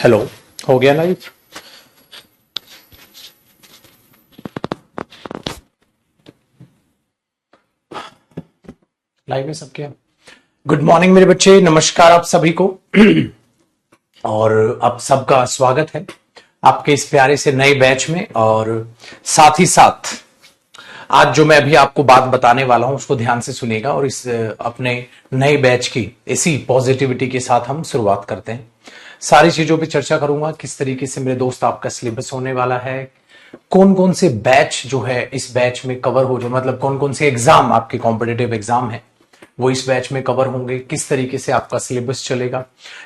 Hello, हो गया live? Live है सबके? गुड मॉर्निंग मेरे बच्चे, नमस्कार आप सभी को। और आप सबका स्वागत है आपके इस प्यारे से नए बैच में। और साथ ही साथ आज जो मैं अभी आपको बात बताने वाला हूं उसको ध्यान से सुनिएगा और इस अपने नए बैच की इसी पॉजिटिविटी के साथ हम शुरुआत करते हैं। सारी चीजों पे चर्चा करूंगा, किस तरीके से मेरे दोस्त आपका सिलेबस होने वाला है, कौन कौन से बैच जो है इस बैच में कवर हो, जो मतलब कौन कौन से एग्जाम आपके कॉम्पिटिटिव एग्जाम है वो इस बैच में कवर होंगे, किस तरीके से आपका सिलेबस चलेगा,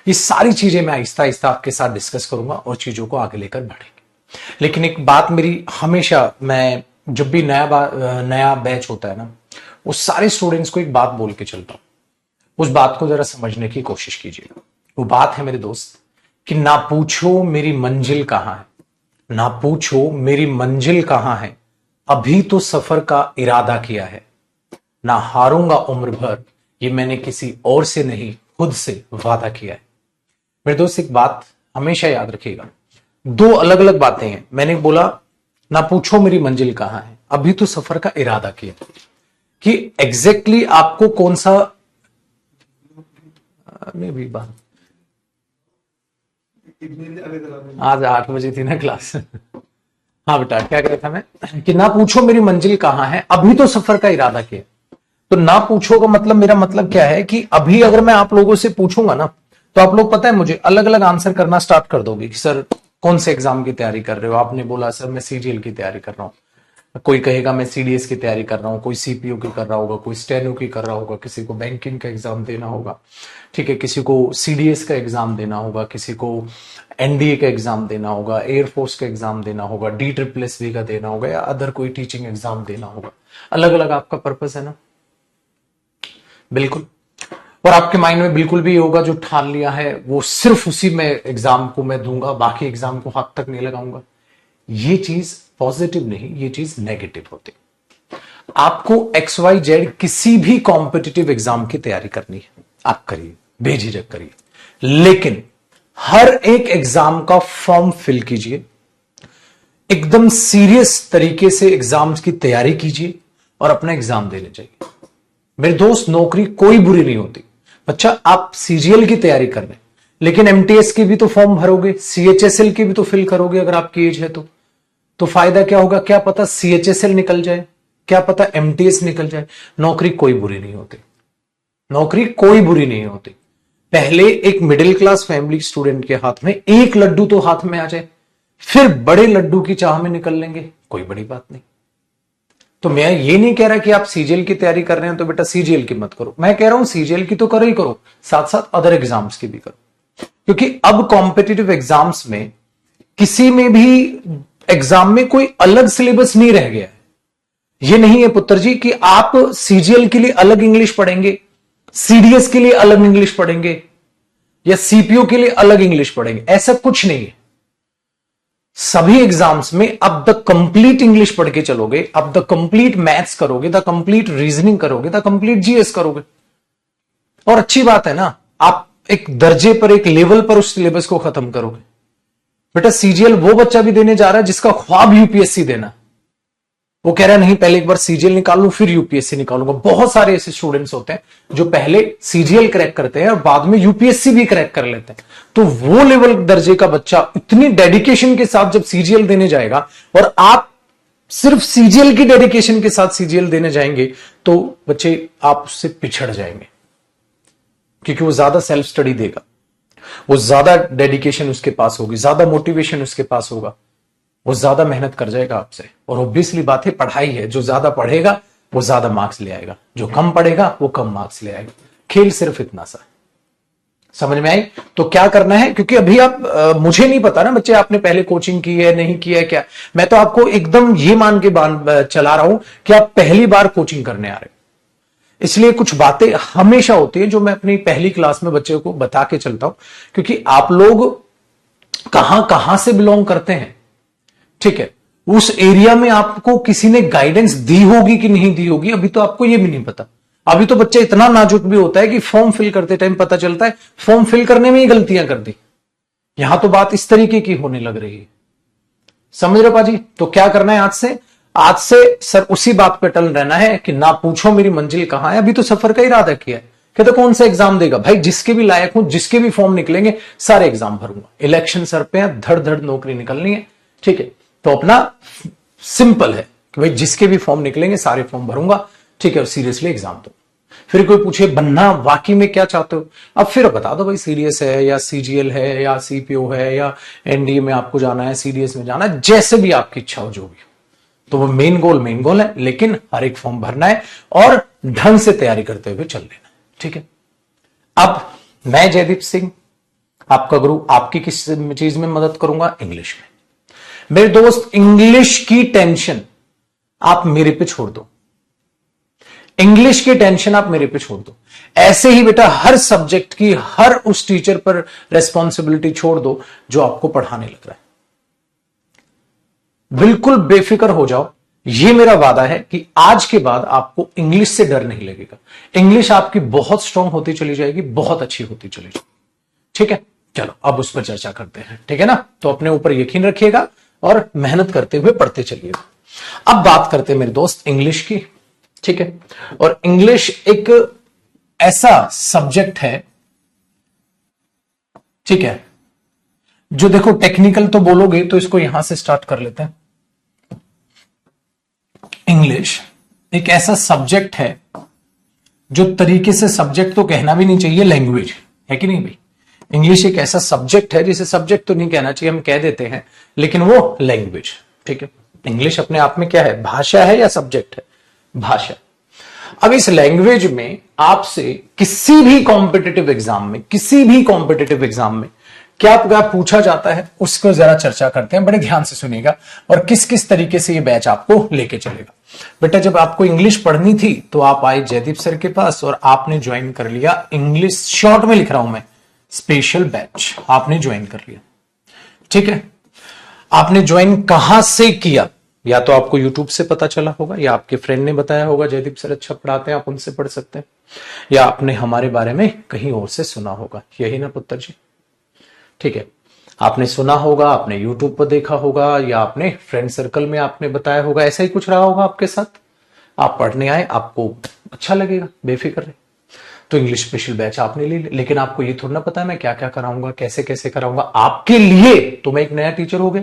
ये सारी चीजें मैं आहिस्ता आहिस्ता आपके साथ डिस्कस करूंगा और चीजों को आगे लेकर बढ़ेंगे। लेकिन एक बात मेरी हमेशा, मैं जब भी नया बैच होता है ना, उस सारे स्टूडेंट्स को एक बात बोल के चलता हूं, उस बात को जरा समझने की कोशिश कीजिएगा। वो बात है मेरे दोस्त कि ना पूछो मेरी मंजिल कहां है, ना पूछो मेरी मंजिल कहां है, अभी तो सफर का इरादा किया है, ना हारूंगा उम्र भर, ये मैंने किसी और से नहीं खुद से वादा किया है। मेरे दोस्त एक बात हमेशा याद रखिएगा, दो अलग अलग बातें हैं। मैंने बोला ना पूछो मेरी मंजिल कहां है, अभी तो सफर का इरादा किया, कि एग्जैक्टली आपको कौन सा भी बात, आज 8 बजे थी ना क्लास। हाँ बेटा, क्या कह रहा था मैं, कि ना पूछो मेरी मंजिल कहां है, अभी तो सफर का इरादा किया। तो ना पूछो का मतलब, मेरा मतलब क्या है कि अभी अगर मैं आप लोगों से पूछूंगा ना, तो आप लोग पता है मुझे अलग अलग आंसर करना स्टार्ट कर दोगे कि सर कौन से एग्जाम की तैयारी कर रहे हो। आपने बोला सर मैं सीजीएल की तैयारी कर रहा हूं, कोई कहेगा मैं सीडीएस की तैयारी कर रहा हूं, कोई सीपीयू की कर रहा होगा, कोई स्टेनो की कर रहा होगा, किसी को बैंकिंग का एग्जाम देना होगा, ठीक है, किसी को सीडीएस का एग्जाम देना होगा, किसी को एनडीए का एग्जाम देना होगा, एयरफोर्स का एग्जाम देना होगा, DSSB का देना होगा, या अदर कोई टीचिंग एग्जाम देना होगा। अलग अलग आपका पर्पस है ना, बिल्कुल। और आपके माइंड में बिल्कुल भी होगा जो ठान लिया है वो सिर्फ उसी में एग्जाम को मैं दूंगा, बाकी एग्जाम को हाथ तक नहीं लगाऊंगा। ये चीज पॉजिटिव नहीं, ये चीज नेगेटिव होती। आपको XYZ किसी भी कॉम्पिटिटिव एग्जाम की तैयारी करनी है, आप करिए, बेझिझक करिए, लेकिन हर एक एग्जाम का फॉर्म फिल कीजिए, एकदम सीरियस तरीके से एग्जाम्स की तैयारी कीजिए और अपना एग्जाम देने जाइए। मेरे दोस्त, नौकरी कोई बुरी नहीं होती। अच्छा, आप सीजीएल की तैयारी कर रहे हैं, लेकिन एमटीएस की भी तो फॉर्म भरोगे, सीएचएसएल की भी तो फिल करोगे अगर आपकी एज है तो फायदा क्या होगा? क्या पता सीएचएसएल निकल जाए, क्या पता एमटीएस निकल जाए। नौकरी कोई बुरी नहीं होती, नौकरी कोई बुरी नहीं होती। पहले एक मिडिल क्लास फैमिली स्टूडेंट के हाथ में एक लड्डू तो हाथ में आ जाए, फिर बड़े लड्डू की चाह में निकल लेंगे, कोई बड़ी बात नहीं। तो मैं ये नहीं कह रहा कि आप सीजीएल की तैयारी कर रहे हैं तो बेटा सीजीएल की मत करो, मैं कह रहा हूं सीजीएल की तो करो ही करो, साथ साथ अदर एग्जाम्स की भी करो। क्योंकि अब कॉम्पिटिटिव एग्जाम्स में किसी में भी एग्जाम में कोई अलग सिलेबस नहीं रह गया है। ये नहीं है पुत्र जी कि आप सीजीएल के लिए अलग इंग्लिश पढ़ेंगे, सीडीएस के लिए अलग इंग्लिश पढ़ेंगे, या सीपीयू के लिए अलग इंग्लिश पढ़ेंगे, ऐसा कुछ नहीं है। सभी एग्जाम्स में अब द कंप्लीट इंग्लिश पढ़ के चलोगे, अब द कंप्लीट मैथ्स करोगे, द कंप्लीट रीजनिंग करोगे, द कंप्लीट जीएस करोगे। और अच्छी बात है ना, आप एक दर्जे पर, एक लेवल पर उस सिलेबस को खत्म करोगे। बेटा सीजीएल वो बच्चा भी देने जा रहा है जिसका ख्वाब यूपीएससी देना, वो कह रहा है नहीं पहले एक बार सीजीएल निकाल लूं फिर यूपीएससी निकालूंगा। बहुत सारे ऐसे स्टूडेंट्स होते हैं जो पहले सीजीएल क्रैक करते हैं और बाद में यूपीएससी भी क्रैक कर लेते हैं। तो वो लेवल दर्जे का बच्चा इतनी डेडिकेशन के साथ जब सीजीएल देने जाएगा और आप सिर्फ सीजीएल की डेडिकेशन के साथ सीजीएल देने जाएंगे, तो बच्चे आप उससे पिछड़ जाएंगे, क्योंकि वो ज्यादा सेल्फ स्टडी देगा, वो ज्यादा डेडिकेशन उसके पास होगी, ज्यादा मोटिवेशन उसके पास होगा, वो ज्यादा मेहनत कर जाएगा आपसे। और ऑब्वियसली बात है, पढ़ाई है, जो ज्यादा पढ़ेगा वो ज्यादा मार्क्स ले आएगा, जो कम पढ़ेगा वो कम मार्क्स ले आएगा। खेल सिर्फ इतना सा, समझ में आई? तो क्या करना है, क्योंकि अभी आप मुझे नहीं पता ना बच्चे आपने पहले कोचिंग की है नहीं की है क्या, मैं तो आपको एकदम ये मान के चला रहा हूं कि आप पहली बार कोचिंग करने आ रहे हो। इसलिए कुछ बातें हमेशा होती है जो मैं अपनी पहली क्लास में बच्चे को बता के चलता हूं, क्योंकि आप लोग कहां कहां से बिलोंग करते हैं, ठीक है, उस एरिया में आपको किसी ने गाइडेंस दी होगी कि नहीं दी होगी, अभी तो आपको यह भी नहीं पता। अभी तो बच्चा इतना नाजुक भी होता है कि फॉर्म फिल करते टाइम पता चलता है फॉर्म फिल करने में ही गलतियां कर दी, यहां तो बात इस तरीके की होने लग रही है, समझ रहे हो पाजी? तो क्या करना है आज से सर उसी बात पे टल रहना है कि ना पूछो मेरी मंजिल कहां है। अभी तो सफर का इरादा किया है, कहते कौन सा एग्जाम देगा भाई, जिसके भी लायक हूं, जिसके भी फॉर्म निकलेंगे सारे एग्जाम भरूंगा। इलेक्शन सर पे है, धड़ धड़ नौकरी निकलनी है, ठीक है। तो अपना सिंपल है कि भाई जिसके भी फॉर्म निकलेंगे सारे फॉर्म भरूंगा, ठीक है, और सीरियसली एग्जाम दो। फिर कोई पूछे बनना वाकई में क्या चाहते हो, अब फिर बता दो भाई सीडीएस है या सीजीएल है या सीपीओ है या एनडीए में आपको जाना है, सीडीएस में जाना है, जैसे भी आपकी इच्छा हो, जो भी हो। तो वो मेन गोल है, लेकिन हर एक फॉर्म भरना है और ढंग से तैयारी करते हुए चल लेना है, ठीक है। अब मैं जयदीप सिंह आपका गुरु आपकी किस चीज में मदद करूंगा? इंग्लिश में। मेरे दोस्त इंग्लिश की टेंशन आप मेरे पे छोड़ दो, इंग्लिश की टेंशन आप मेरे पे छोड़ दो। ऐसे ही बेटा हर सब्जेक्ट की हर उस टीचर पर रेस्पॉन्सिबिलिटी छोड़ दो जो आपको पढ़ाने लग रहा है। बिल्कुल बेफिक्र हो जाओ, ये मेरा वादा है कि आज के बाद आपको इंग्लिश से डर नहीं लगेगा। इंग्लिश आपकी बहुत स्ट्रांग होती चली जाएगी, बहुत अच्छी होती चली जाएगी, ठीक है। चलो अब उस पर चर्चा करते हैं, ठीक है ना। तो अपने ऊपर यकीन रखिएगा और मेहनत करते हुए पढ़ते चलिएगा। अब बात करते हैं मेरे दोस्त इंग्लिश की, ठीक है। और इंग्लिश एक ऐसा सब्जेक्ट है, ठीक है, जो देखो टेक्निकल तो बोलोगे तो इसको यहां से स्टार्ट कर लेते हैं। इंग्लिश एक ऐसा सब्जेक्ट है जो तरीके से सब्जेक्ट तो कहना भी नहीं चाहिए, लैंग्वेज है कि नहीं भाई। इंग्लिश एक ऐसा सब्जेक्ट है जिसे सब्जेक्ट तो नहीं कहना चाहिए, हम कह देते हैं, लेकिन वो लैंग्वेज, ठीक है। इंग्लिश अपने आप में क्या है? भाषा है या सब्जेक्ट है? भाषा। अब इस लैंग्वेज में आपसे किसी भी कॉम्पिटिटिव एग्जाम में क्या पूछा जाता है उसको जरा चर्चा करते हैं, बड़े ध्यान से सुनिएगा और किस किस तरीके से ये बैच आपको लेके चलेगा। बेटा जब आपको इंग्लिश पढ़नी थी तो आप आए जयदीप सर के पास और आपने ज्वाइन कर लिया इंग्लिश, शॉर्ट में लिख रहा हूं मैं, स्पेशल बैच आपने ज्वाइन कर लिया, ठीक है। आपने ज्वाइन कहां से किया? या तो आपको यूट्यूब से पता चला होगा, या आपके फ्रेंड ने बताया होगा जयदीप सर अच्छा पढ़ाते हैं, आप उनसे पढ़ सकते हैं, या आपने हमारे बारे में कहीं और से सुना होगा, यही ना पुत्र जी, ठीक है। आपने सुना होगा, आपने यूट्यूब पर देखा होगा, या आपने फ्रेंड सर्कल में आपने बताया होगा, ऐसा ही कुछ रहा होगा आपके साथ। आप पढ़ने आए, आपको अच्छा लगेगा, बेफिक्र रहे, तो इंग्लिश स्पेशल बैच आपने ले ली। लेकिन आपको ये थोड़ा ना पता है मैं क्या क्या कराऊंगा, कैसे कैसे कराऊंगा। आपके लिए तो मैं एक नया टीचर हो गया,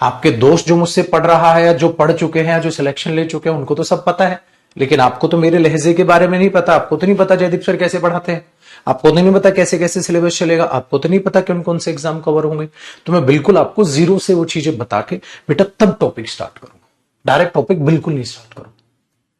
आपके दोस्त जो मुझसे पढ़ रहा है या जो पढ़ चुके हैं या जो सिलेक्शन ले चुके हैं उनको तो सब पता है, लेकिन आपको तो मेरे लहजे के बारे में नहीं पता। आपको तो नहीं पता जयदीप सर कैसे पढ़ाते हैं, आपको तो नहीं पता कैसे कैसे सिलेबस चलेगा, आपको तो नहीं पता कौन कौन से एग्जाम कवर होंगे। तो मैं बिल्कुल आपको जीरो से वो चीजें बता के बेटा तब टॉपिक स्टार्ट करूंगा, डायरेक्ट टॉपिक बिल्कुल नहीं स्टार्ट करूंगा।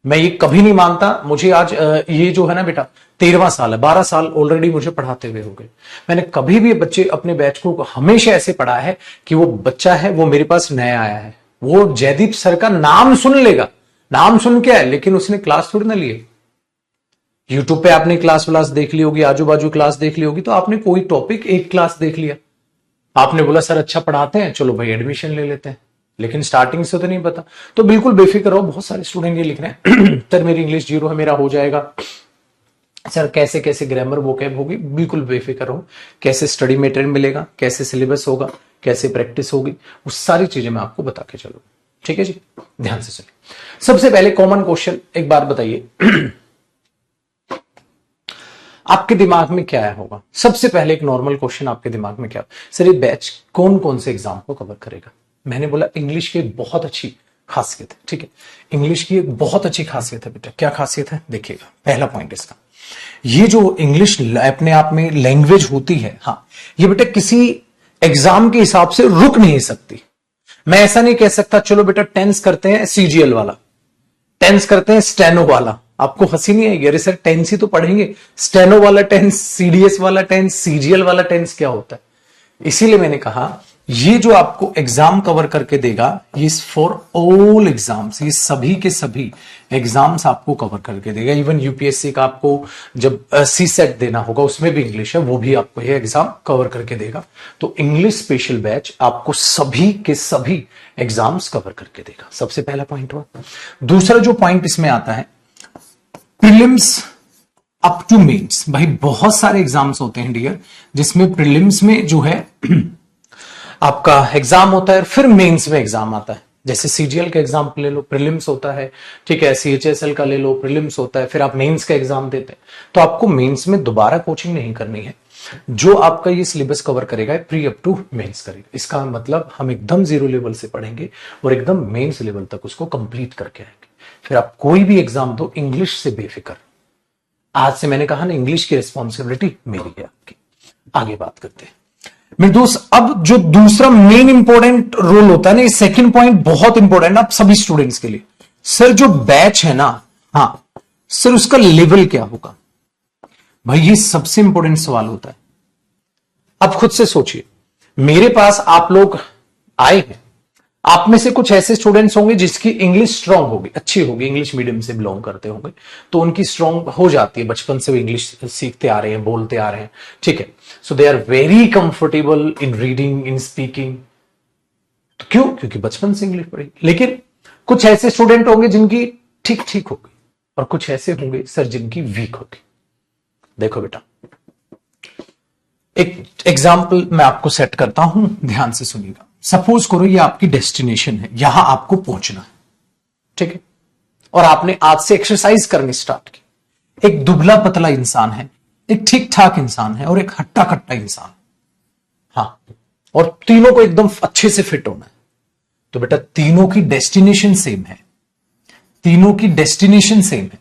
मैं ये कभी नहीं मानता, मुझे आज ये जो है ना बेटा 13वां साल है, 12 साल ऑलरेडी मुझे पढ़ाते हुए हो गए। मैंने कभी भी बच्चे अपने बैच को हमेशा ऐसे पढ़ा है कि वो बच्चा है वो मेरे पास नया आया है, वो जयदीप सर का नाम सुन लेगा, नाम सुन के आए, लेकिन उसने क्लास थोड़ी ना ली। यूट्यूब पे आपने क्लास व्लास देख ली होगी, आजू बाजू क्लास देख ली होगी, तो आपने कोई टॉपिक एक क्लास देख लिया, आपने बोला सर अच्छा पढ़ाते हैं, चलो भाई एडमिशन ले लेते हैं, लेकिन स्टार्टिंग से तो नहीं पता। तो बिल्कुल बेफिक्र रहो, बहुत सारे स्टूडेंट ये लिख रहे हैं सर मेरी इंग्लिश जीरो है, मेरा हो जाएगा सर, कैसे कैसे ग्रामर वोकैब होगी, बिल्कुल बेफिक्र रहो। कैसे स्टडी मटेरियल मिलेगा, कैसे सिलेबस होगा, कैसे प्रैक्टिस होगी, वो सारी चीजें मैं आपको बता के चलूंगा, ठीक है जी, ध्यान से सुनिए। सबसे पहले कॉमन क्वेश्चन एक बार बताइए आपके दिमाग में क्या आया होगा? सबसे पहले एक नॉर्मल क्वेश्चन आपके दिमाग में क्या, सर ये बैच कौन कौन से एग्जाम को कवर करेगा? मैंने बोला इंग्लिश की एक बहुत अच्छी खासियत है, ठीक है, इंग्लिश की एक बहुत अच्छी खासियत है बेटा। क्या खासियत है देखिएगा, पहला पॉइंट इसका, ये जो इंग्लिश अपने आप में लैंग्वेज होती है, हाँ, ये बेटा किसी एग्जाम के हिसाब से रुक नहीं सकती। मैं ऐसा नहीं कह सकता चलो बेटा टेंस करते हैं सीजीएल वाला, टेंस करते हैं स्टेनो वाला, आपको हंसी नहीं आएगी, अरे सर टेंस ही तो पढ़ेंगे, स्टेनो वाला टेंस, सीडीएस वाला टेंस, सीजीएल वाला टेंस क्या होता है? इसीलिए मैंने कहा ये जो आपको एग्जाम कवर करके देगा, ये फॉर ऑल एग्जाम्स, ये सभी के सभी एग्जाम्स आपको कवर करके देगा। इवन यूपीएससी का आपको जब सी सेट देना होगा उसमें भी इंग्लिश है, वो भी आपको ये एग्जाम कवर करके देगा। तो इंग्लिश स्पेशल बैच आपको सभी के सभी एग्जाम्स कवर करके देगा, सबसे पहला पॉइंट हुआ। दूसरा जो पॉइंट इसमें आता है, प्रीलिम्स अप टू मेंस। भाई बहुत सारे एग्जाम्स होते हैं डियर, जिसमें प्रीलिम्स में जो है आपका एग्जाम होता है, फिर मेंस में एग्जाम आता है। जैसे सीजीएल का एग्जाम ले लो, प्रीलिम्स होता है, ठीक है, सीएचएसएल का ले लो, प्रीलिम्स होता है, फिर आप मेंस का एग्जाम देते हैं। तो आपको मेंस में दोबारा कोचिंग नहीं करनी है, जो आपका ये सिलेबस कवर करेगा प्री अप टू मेंस करेगा। इसका मतलब हम एकदम जीरो लेवल से पढ़ेंगे और एकदम मेंस लेवल तक उसको कंप्लीट करके आएंगे। फिर आप कोई भी एग्जाम दो, इंग्लिश से बेफिक्र। आज से मैंने कहा ना, इंग्लिश की रिस्पॉन्सिबिलिटी मेरी है आपकी। आगे बात करते हैं मेरे दोस्त। अब जो दूसरा मेन इंपॉर्टेंट रोल होता है ना, ये सेकंड पॉइंट बहुत इंपॉर्टेंट है आप सभी स्टूडेंट्स के लिए। सर जो बैच है ना, हाँ सर उसका लेवल क्या होगा? भाई ये सबसे इंपॉर्टेंट सवाल होता है। अब खुद से सोचिए, मेरे पास आप लोग आए हैं, आप में से कुछ ऐसे स्टूडेंट्स होंगे जिसकी इंग्लिश स्ट्रांग होगी, अच्छी होगी, इंग्लिश मीडियम से बिलोंग करते होंगे, तो उनकी स्ट्रांग हो जाती है, बचपन से वो इंग्लिश सीखते आ रहे हैं, बोलते आ रहे हैं, ठीक है। So they are very comfortable in reading, in speaking. तो क्यों? क्योंकि बचपन से इंग्लिश पढ़ी। लेकिन कुछ ऐसे स्टूडेंट होंगे जिनकी ठीक ठीक होगी, और कुछ ऐसे होंगे सर जिनकी वीक होगी। देखो बेटा, एक एग्जाम्पल मैं आपको सेट करता हूं, ध्यान से सुनिएगा। सपोज करो ये आपकी डेस्टिनेशन है, यहां आपको पहुंचना है, ठीक है, और आपने आज से एक्सरसाइज करनी स्टार्ट की। एक दुबला पतला इंसान है, एक ठीक ठाक इंसान है, और एक हट्टा कट्टा इंसान। हाँ, और तीनों को एकदम अच्छे से फिट होना है। तो बेटा तीनों की डेस्टिनेशन सेम है, तीनों की डेस्टिनेशन सेम है।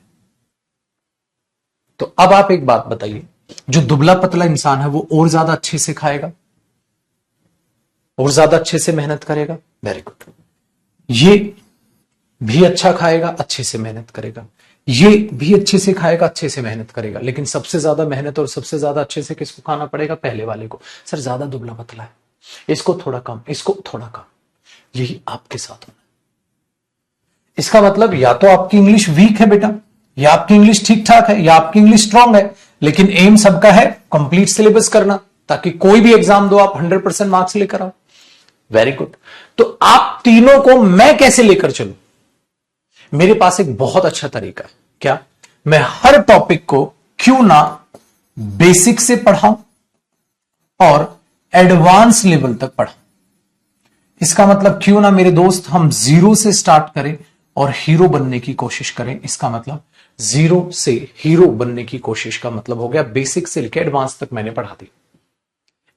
तो अब आप एक बात बताइए, जो दुबला पतला इंसान है वो और ज्यादा अच्छे से खाएगा और ज्यादा अच्छे से मेहनत करेगा। Very good. ये भी अच्छा खाएगा, अच्छे से मेहनत करेगा, ये भी अच्छे से खाएगा, अच्छे से मेहनत करेगा। लेकिन सबसे ज्यादा मेहनत और सबसे ज्यादा अच्छे से किसको खाना पड़ेगा? पहले वाले को। सर ज्यादा दुबला पतला है, इसको थोड़ा कम, इसको थोड़ा कम। यही आपके साथ होना है। इसका मतलब या तो आपकी इंग्लिश वीक है बेटा, या आपकी इंग्लिश ठीक ठाक है, या आपकी इंग्लिश स्ट्रांग है, लेकिन एम सबका है कंप्लीट सिलेबस करना, ताकि कोई भी एग्जाम दो आप 100% मार्क्स लेकर आओ। Very good. तो आप तीनों को मैं कैसे लेकर चलूं? मेरे पास एक बहुत अच्छा तरीका है। क्या? मैं हर टॉपिक को क्यों ना बेसिक से पढ़ाऊं और एडवांस लेवल तक पढ़ाऊं। इसका मतलब क्यों ना मेरे दोस्त हम जीरो से स्टार्ट करें और हीरो बनने की कोशिश करें। इसका मतलब जीरो से हीरो बनने की कोशिश का मतलब हो गया बेसिक से लेकर एडवांस तक मैंने पढ़ा दी।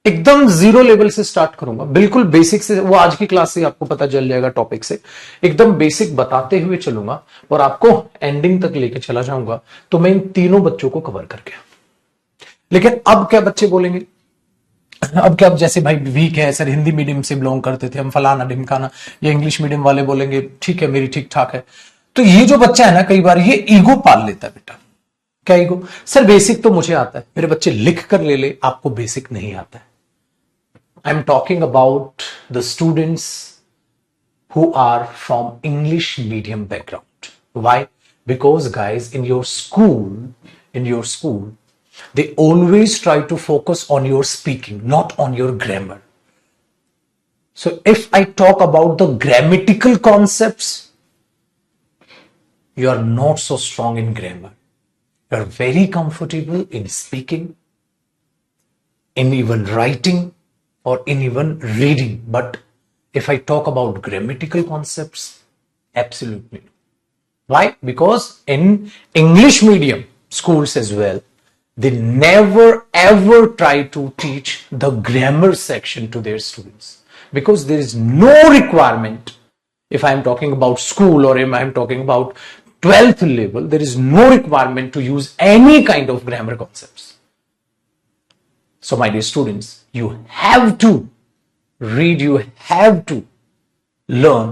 एकदम जीरो लेवल से स्टार्ट करूंगा, बिल्कुल बेसिक से। वो आज की क्लास से आपको पता चल जाएगा, टॉपिक से एकदम बेसिक बताते हुए चलूंगा और आपको एंडिंग तक लेके चला जाऊंगा। तो मैं इन तीनों बच्चों को कवर कर गया। लेकिन अब क्या बच्चे बोलेंगे? अब क्या, अब जैसे भाई वीक है सर, हिंदी मीडियम से बिलोंग करते थे हम, फलाना ढिमकाना, ये इंग्लिश मीडियम वाले बोलेंगे ठीक है मेरी ठीक ठाक है। तो ये जो बच्चा है ना, कई बार ये ईगो पाल लेता है बेटा। क्या ईगो? सर बेसिक तो मुझे आता है। मेरे बच्चे लिख कर ले ले, आपको बेसिक नहीं आता है। I am talking about the students who are from English medium background. Why? Because guys, in your school, they always try to focus on your speaking, not on your grammar. So if I talk about the grammatical concepts, you are not so strong in grammar. You are very comfortable in speaking, in even writing, or in even reading. But if I talk about grammatical concepts, absolutely. Why? Because in English medium schools as well, they never ever try to teach the grammar section to their students, because there is no requirement. If I am talking about school, or if I am talking about 12th level, there is no requirement to use any kind of grammar concepts. So my dear students, you have to read, you have to learn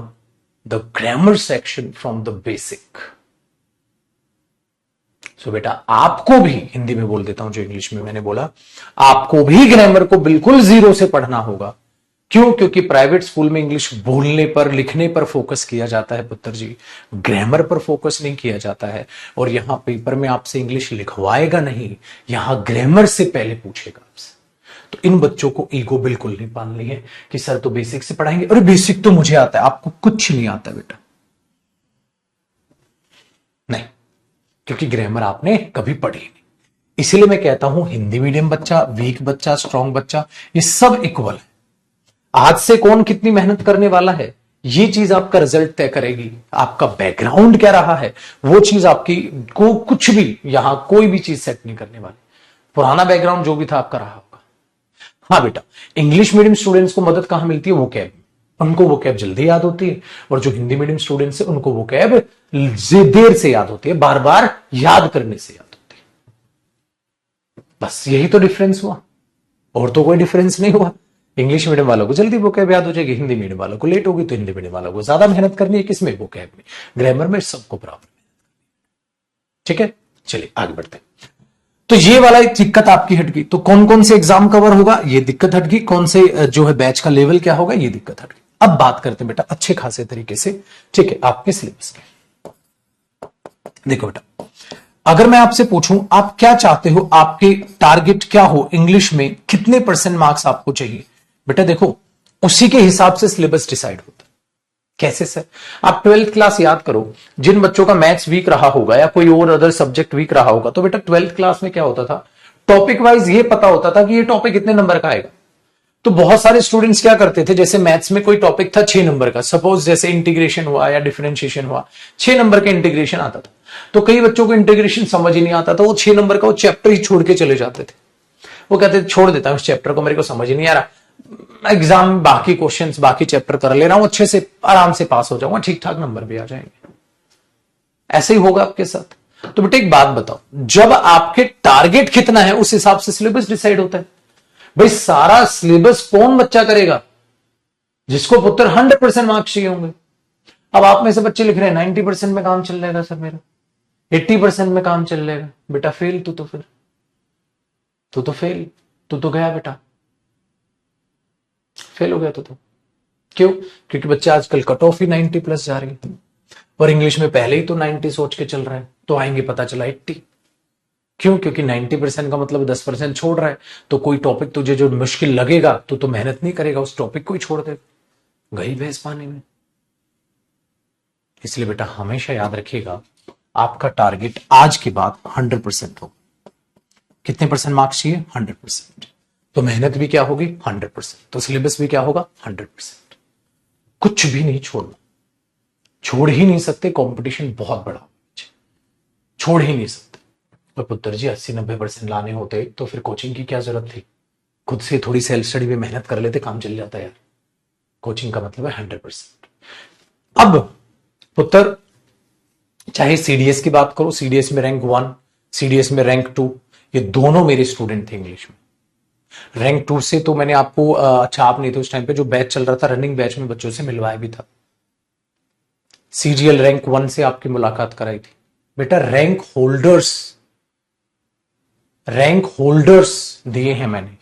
the grammar section from the basic. So बेटा आपको भी, हिंदी में बोल देता हूं जो English में मैंने बोला, आपको भी ग्रामर को बिल्कुल जीरो से पढ़ना होगा। क्यों? क्योंकि प्राइवेट स्कूल में इंग्लिश बोलने पर, लिखने पर फोकस किया जाता है पुत्र जी, ग्रामर पर फोकस नहीं किया जाता है। और यहां पेपर में आपसे इंग्लिश लिखवाएगा नहीं, यहां ग्रामर से पहले पूछेगा आपसे। तो इन बच्चों को ईगो बिल्कुल नहीं पालनी है कि सर तो बेसिक से पढ़ाएंगे, अरे बेसिक तो मुझे आता है। आपको कुछ नहीं आता बेटा, नहीं, क्योंकि ग्रामर आपने कभी पढ़ी नहीं। इसीलिए मैं कहता हूं हिंदी मीडियम बच्चा, वीक बच्चा, स्ट्रांग बच्चा, ये सब इक्वल है। आज से कौन कितनी मेहनत करने वाला है, ये चीज आपका रिजल्ट तय करेगी। आपका बैकग्राउंड क्या रहा है, वो चीज आपकी को कुछ भी यहां कोई भी चीज सेट नहीं करने वाली। पुराना बैकग्राउंड जो भी था आपका रहा होगा। हाँ बेटा, इंग्लिश मीडियम स्टूडेंट्स को मदद कहां मिलती है, वो कैब, उनको वो कैब जल्दी याद होती है, और जो हिंदी मीडियम स्टूडेंट्स है उनको वो कैब देर से याद होती है, बार बार याद करने से याद होती है। बस यही तो डिफरेंस हुआ, और तो कोई डिफरेंस नहीं हुआ। इंग्लिश मीडियम वालों को जल्दी वो कैब याद हो जाएगी, हिंदी मीडियम वालों को लेट होगी, तो हिंदी मीडियम वालों को ज्यादा मेहनत करनी है, किसमें, वो कैब में, ग्रामर में, सबको बराबर। ठीक है, चलिए आगे बढ़ते हैं। तो ये वाला एक दिक्कत आपकी हट गई। तो कौन कौन से एग्जाम कवर होगा, ये दिक्कत हट गई। कौन से जो है बैच का लेवल क्या होगा, ये दिक्कत हट गई। अब बात करते हैं बेटा अच्छे खासे तरीके से, ठीक है, आपके सिलेबस के। देखो बेटा, अगर मैं आपसे पूछूं आप क्या चाहते हो, आपके टारगेट क्या हो, इंग्लिश में कितने % मार्क्स आपको चाहिए, बेटा देखो उसी के हिसाब से सिलेबस डिसाइड होता है। कैसे सर, आप 12th क्लास याद करो, जिन बच्चों का मैथ्स वीक रहा होगा या कोई और अदर सब्जेक्ट वीक रहा होगा, तो बेटा 12th क्लास में क्या होता था, टॉपिक वाइज ये पता होता था कि ये टॉपिक कितने नंबर का आएगा। तो बहुत सारे स्टूडेंट्स क्या करते थे, जैसे मैथ्स में कोई टॉपिक था 6 नंबर का, सपोज जैसे इंटीग्रेशन हुआ या डिफरेंशिएशन हुआ, 6 नंबर का इंटीग्रेशन आता था। तो कई बच्चों को इंटीग्रेशन समझ ही नहीं आता था, वो 6 नंबर का वो चैप्टर ही छोड़ के चले जाते थे। वो कहते थे छोड़ देता हूं इस चैप्टर को, मेरे को समझ ही नहीं आ रहा, एग्जाम में बाकी क्वेश्चंस बाकी चैप्टर कर ले रहा हूं, अच्छे से आराम से पास हो जाऊंगा, ठीक ठाक नंबर भी आ जाएंगे। ऐसे ही होगा आपके साथ। तो बेटा एक बात बताओ, जब आपके टारगेट कितना है उस हिसाब से सिलेबस डिसाइड होता है। भाई सारा सिलेबस कौन बच्चा करेगा, जिसको पुत्र 100% मार्क्स चाहिए होंगे। अब आप में से बच्चे लिख रहे हैं 90% में काम चल जाएगा सर मेरा, 80% में काम चल जाएगा, बेटा फेल तू तो, फिर तू तो फेल, तू तो गया बेटा, फेल हो गया तो क्यों, क्योंकि बच्चे आजकल कट ऑफ ही 90+ जा रही है, और इंग्लिश में पहले ही तो 90 सोच के चल रहा है, तो आएंगे पता चला 80। क्यों, क्योंकि 90% का मतलब 10% छोड़ रहा है। तो कोई टॉपिक तुझे जो मुश्किल लगेगा तो मेहनत नहीं करेगा, उस टॉपिक को ही छोड़ दे, गई भैंस पानी में। इसलिए बेटा हमेशा याद रखिएगा, आपका टारगेट आज के बाद 100% हो। कितने % मार्क्स चाहिए, 100%। तो मेहनत भी क्या होगी, 100%। तो सिलेबस भी क्या होगा, 100%। कुछ भी नहीं छोड़ना, छोड़ ही नहीं सकते, कंपटीशन बहुत बड़ा, छोड़ ही नहीं सकते। और पुत्र जी 80-90% लाने होते तो फिर कोचिंग की क्या जरूरत थी, खुद से थोड़ी सेल्फ स्टडी में मेहनत कर लेते, काम चल जाता यार। कोचिंग का मतलब है 100%। अब पुत्र चाहे सीडीएस की बात करो, सीडीएस में रैंक 1, सीडीएस में रैंक 2, ये दोनों मेरे स्टूडेंट थे इंग्लिश में। रैंक 2 से तो मैंने आपको अच्छा आप नहीं थे उस टाइम पे, जो बैच चल रहा था रनिंग बैच में बच्चों से मिलवाया भी था। सीजीएल रैंक 1 से आपकी मुलाकात कराई थी। बेटा रैंक होल्डर्स दिए हैं मैंने,